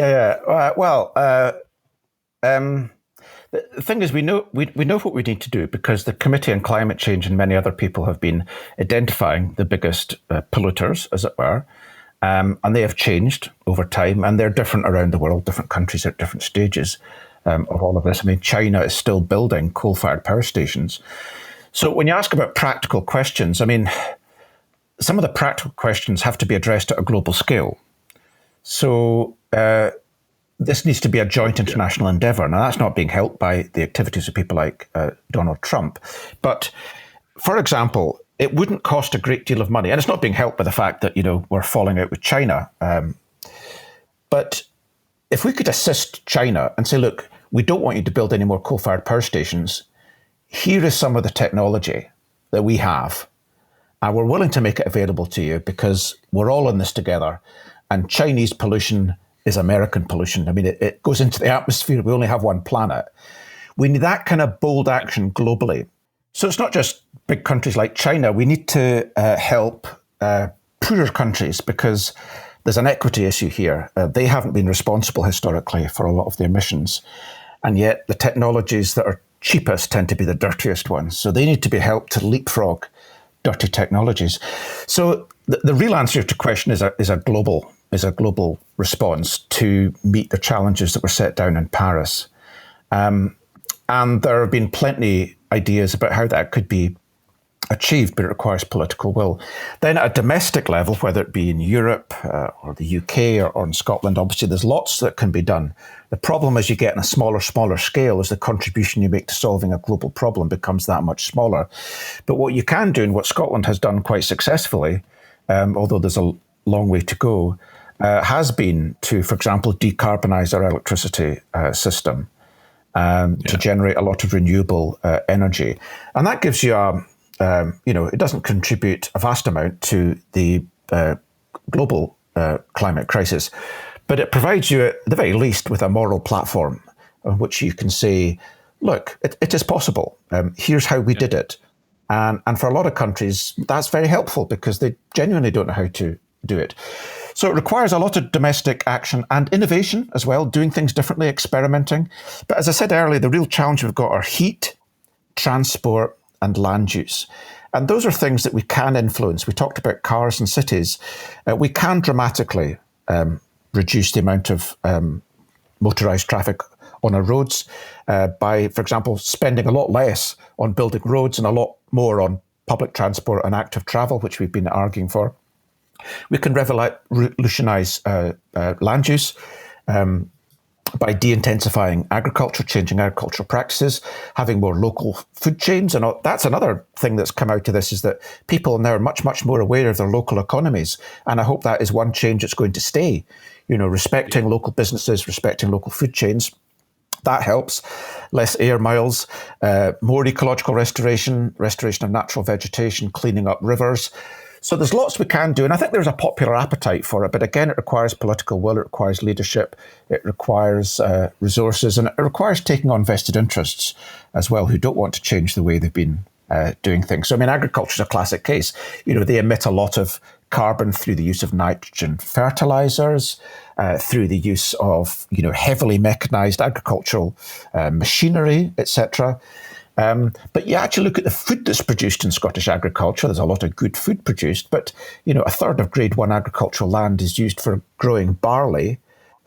The thing is, we know what we need to do, because the Committee on Climate Change and many other people have been identifying the biggest polluters, as it were, and they have changed over time, and they're different around the world. Different countries are at different stages of all of this. I mean, China is still building coal-fired power stations. So when you ask about practical questions, I mean, some of the practical questions have to be addressed at a global scale. So this needs to be a joint international endeavour. Now, that's not being helped by the activities of people like Donald Trump. But, for example, it wouldn't cost a great deal of money, and it's not being helped by the fact that, we're falling out with China. But if we could assist China and say, look, we don't want you to build any more coal-fired power stations. Here is some of the technology that we have, and we're willing to make it available to you because we're all in this together. And Chinese pollution is American pollution. I mean, it goes into the atmosphere. We only have one planet. We need that kind of bold action globally. So it's not just big countries like China. We need to help poorer countries, because there's an equity issue here. They haven't been responsible historically for a lot of the emissions. And yet the technologies that are cheapest tend to be the dirtiest ones. So they need to be helped to leapfrog dirty technologies. So the real answer to the question is a global response to meet the challenges that were set down in Paris. And there have been plenty ideas about how that could be achieved, but it requires political will. Then at a domestic level, whether it be in Europe or the UK or in Scotland, obviously there's lots that can be done. The problem as you get on a smaller scale is the contribution you make to solving a global problem becomes that much smaller. But what you can do, and what Scotland has done quite successfully, although there's a long way to go, has been to, for example, decarbonise our electricity system to generate a lot of renewable energy. And that gives you it doesn't contribute a vast amount to the global climate crisis, but it provides you, at the very least, with a moral platform on which you can say, look, it is possible. Here's how we did it. And for a lot of countries, that's very helpful because they genuinely don't know how to do it. So it requires a lot of domestic action and innovation as well, doing things differently, experimenting. But as I said earlier, the real challenge we've got are heat, transport, and land use. And those are things that we can influence. We talked about cars and cities. We can dramatically reduce the amount of motorised traffic on our roads by, for example, spending a lot less on building roads and a lot more on public transport and active travel, which we've been arguing for. We can revolutionise land use by de-intensifying agriculture, changing agricultural practices, having more local food chains. And that's another thing that's come out of this, is that people now are much, much more aware of their local economies. And I hope that is one change that's going to stay. Respecting local businesses, respecting local food chains. That helps. Less air miles, more ecological restoration of natural vegetation, cleaning up rivers. So there's lots we can do, and I think there's a popular appetite for it. But again, it requires political will, it requires leadership, it requires resources, and it requires taking on vested interests as well, who don't want to change the way they've been doing things. So, I mean, agriculture is a classic case. They emit a lot of carbon through the use of nitrogen fertilizers, through the use of, heavily mechanized agricultural machinery, etc. But you actually look at the food that's produced in Scottish agriculture, there's a lot of good food produced, but, a third of grade 1 agricultural land is used for growing barley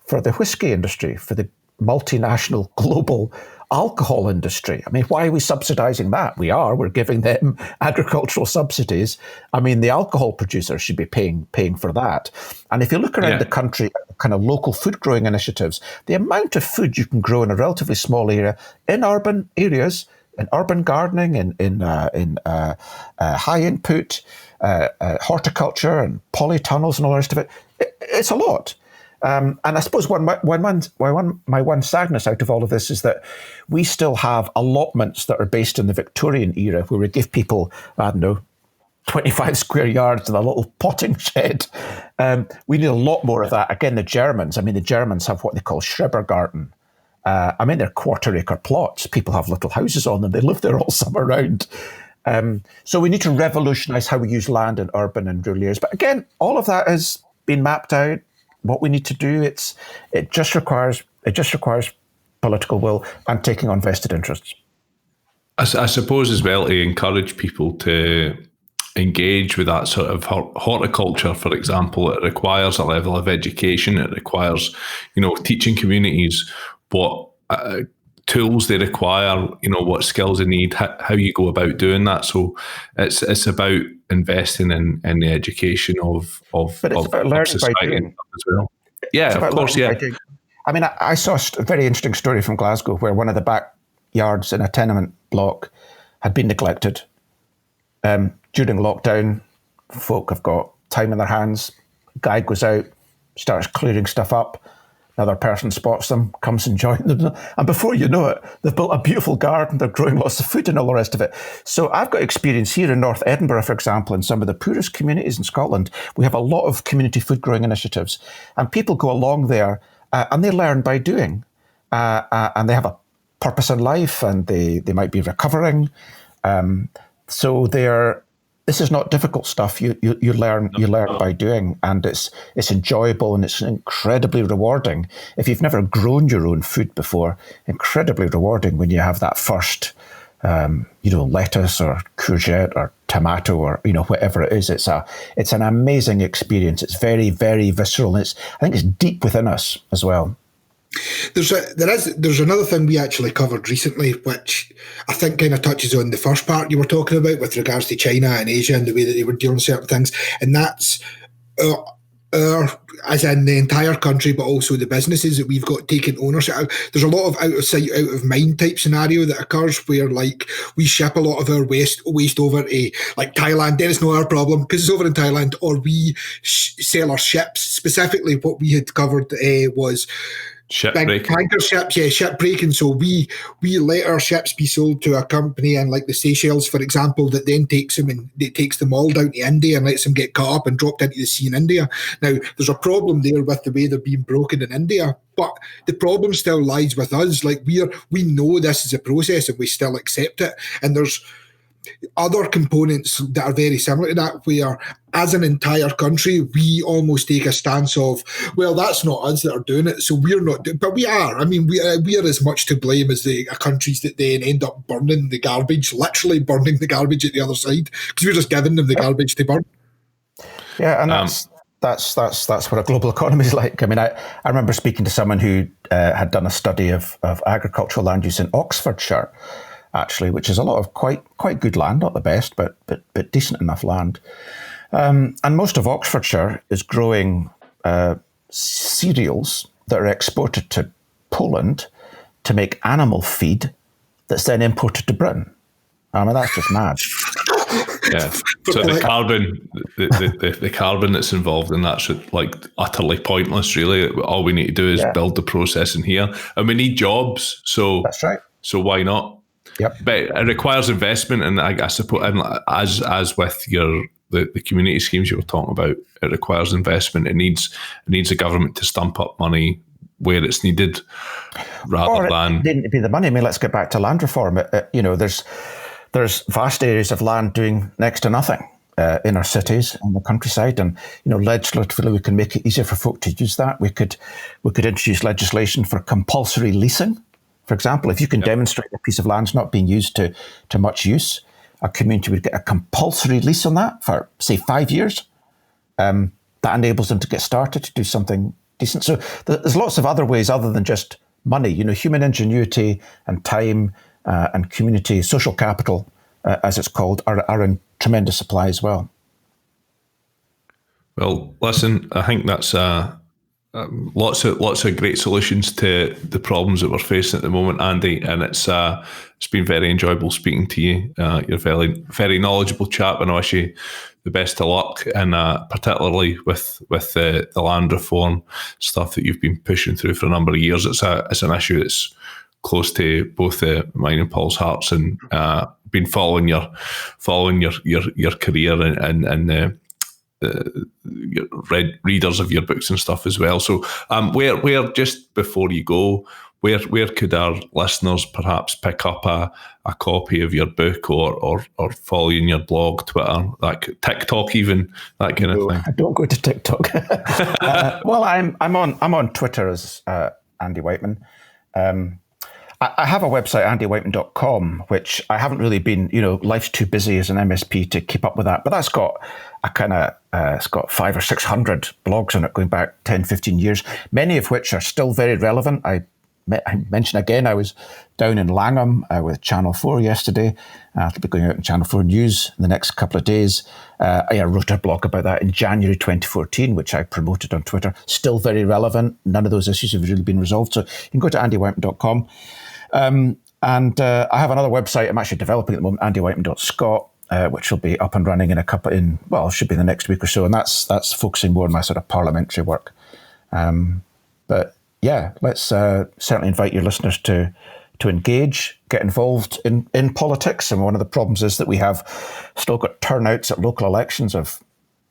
for the whiskey industry, for the multinational global alcohol industry. I mean, why are we subsidising that? We're giving them agricultural subsidies. I mean, the alcohol producers should be paying for that. And if you look around the country, kind of local food growing initiatives, the amount of food you can grow in a relatively small area in urban areas, in urban gardening, in high input horticulture and polytunnels and all the rest of it, it's a lot. And I suppose my one sadness out of all of this is that we still have allotments that are based in the Victorian era, where we give people, 25 square yards and a little potting shed. We need a lot more of that. Again, the Germans have what they call Schrebergarten. I mean, they're quarter-acre plots. People have little houses on them. They live there all summer round. So we need to revolutionise how we use land in urban and rural areas. But again, all of that has been mapped out. What we need to do, it just requires political will and taking on vested interests. I suppose as well, to encourage people to engage with that sort of horticulture, for example, it requires a level of education. It requires, teaching communities what tools they require, what skills they need, how you go about doing that. So it's about investing in the education of society as well. Yeah, of course, yeah. I mean, I saw a very interesting story from Glasgow where one of the backyards in a tenement block had been neglected. During lockdown, folk have got time in their hands. Guy goes out, starts clearing stuff up. Another person spots them, comes and joins them. And before you know it, they've built a beautiful garden. They're growing lots of food and all the rest of it. So I've got experience here in North Edinburgh, for example, in some of the poorest communities in Scotland. We have a lot of community food growing initiatives. And people go along there and they learn by doing. And they have a purpose in life and they might be recovering. So this is not difficult stuff. You learn by doing, and it's enjoyable and it's incredibly rewarding. If you've never grown your own food before, incredibly rewarding when you have that first, lettuce or courgette or tomato or whatever it is. It's an amazing experience. It's very, very visceral, and I think it's deep within us as well. There's another thing we actually covered recently, which I think kind of touches on the first part you were talking about with regards to China and Asia and the way that they were dealing with certain things, and that's our, as in the entire country, but also the businesses that we've got taking ownership. There's a lot of out of sight, out of mind type scenario that occurs where like we ship a lot of our waste over to like Thailand, then it's not our problem because it's over in Thailand, or we sell our ships. Specifically, what we had covered was ship breaking. Tanker ships, ship breaking. So we let our ships be sold to a company in like the Seychelles, for example, that then takes them and it takes them all down to India and lets them get cut up and dropped into the sea in India. Now, there's a problem there with the way they're being broken in India, but the problem still lies with us. Like we know this is a process and we still accept it. And there's other components that are very similar to that, where as an entire country, we almost take a stance of, well, that's not us that are doing it, so we're not but we are. I mean, we are as much to blame as the countries that then end up burning the garbage, literally burning the garbage at the other side, because we're just giving them the garbage to burn. Yeah, and that's what a global economy is like. I mean, I remember speaking to someone who had done a study of agricultural land use in Oxfordshire, actually, which is a lot of quite good land, not the best, but decent enough land. And most of Oxfordshire is growing cereals that are exported to Poland to make animal feed that's then imported to Britain. I mean, that's just mad. Yeah. So the carbon that's involved in that's like utterly pointless, really. All we need to do is build the process in here. And we need jobs. So that's right. So why not? Yep. But it requires investment, and I suppose, and as with the community schemes you were talking about, it requires investment. It needs a government to stump up money where it's needed, rather than. It didn't be the money. I mean, let's get back to land reform. There's vast areas of land doing next to nothing in our cities and the countryside, and legislatively we can make it easier for folk to use that. We could introduce legislation for compulsory leasing. For example, if you can demonstrate a piece of land's not being used to much use, a community would get a compulsory lease on that for, say, 5 years. That enables them to get started to do something decent. So there's lots of other ways other than just money. Human ingenuity and time and community, social capital, as it's called, are in tremendous supply as well. Well, listen, I think that's lots of great solutions to the problems that we're facing at the moment, Andy, and it's been very enjoyable speaking to you. You're a very, very knowledgeable chap, and I wish you the best of luck, and particularly with the land reform stuff that you've been pushing through for a number of years. It's an issue that's close to both mine and Paul's hearts, and been following your career and readers of your books and stuff as well. So where just before you go, where could our listeners perhaps pick up a copy of your book or follow you in your blog, Twitter, TikTok even, that kind of thing? I don't go to TikTok. Well, I'm on Twitter as Andy Wightman. I have a website, andywhiteman.com, which I haven't really been, life's too busy as an MSP to keep up with that. But that's got it's got 500 or 600 blogs on it going back 10, 15 years, many of which are still very relevant. I mentioned again, I was down in Langham with Channel 4 yesterday. I'll be going out in Channel 4 News in the next couple of days. I wrote a blog about that in January 2014, which I promoted on Twitter. Still very relevant. None of those issues have really been resolved. So you can go to andywhiteman.com. And I have another website I'm actually developing at the moment, andywhiteman.scot, which will be up and running should be the next week or so. And that's focusing more on my sort of parliamentary work. But yeah, let's certainly invite your listeners to engage, get involved in politics. And one of the problems is that we have still got turnouts at local elections of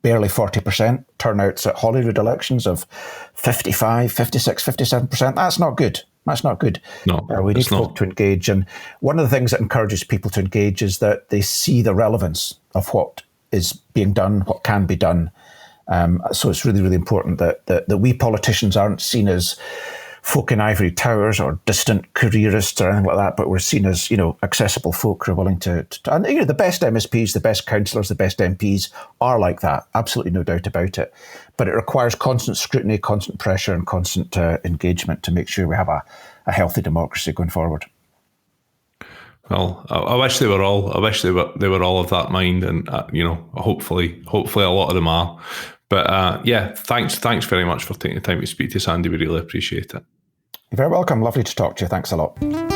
barely 40%, turnouts at Holyrood elections of 55, 56, 57%. That's not good. That's not good. No, we need folk to engage. And one of the things that encourages people to engage is that they see the relevance of what is being done, what can be done. So it's really, really important that we politicians aren't seen as folk in ivory towers or distant careerists or anything like that, but we're seen as, accessible folk who are willing to and the best MSPs, the best councillors, the best MPs are like that. Absolutely no doubt about it. But it requires constant scrutiny, constant pressure and constant engagement to make sure we have a healthy democracy going forward. Well, I wish they were all. I wish they were all of that mind, and hopefully a lot of them are. But thanks very much for taking the time to speak to us, Andy. We really appreciate it. You're very welcome. Lovely to talk to you. Thanks a lot.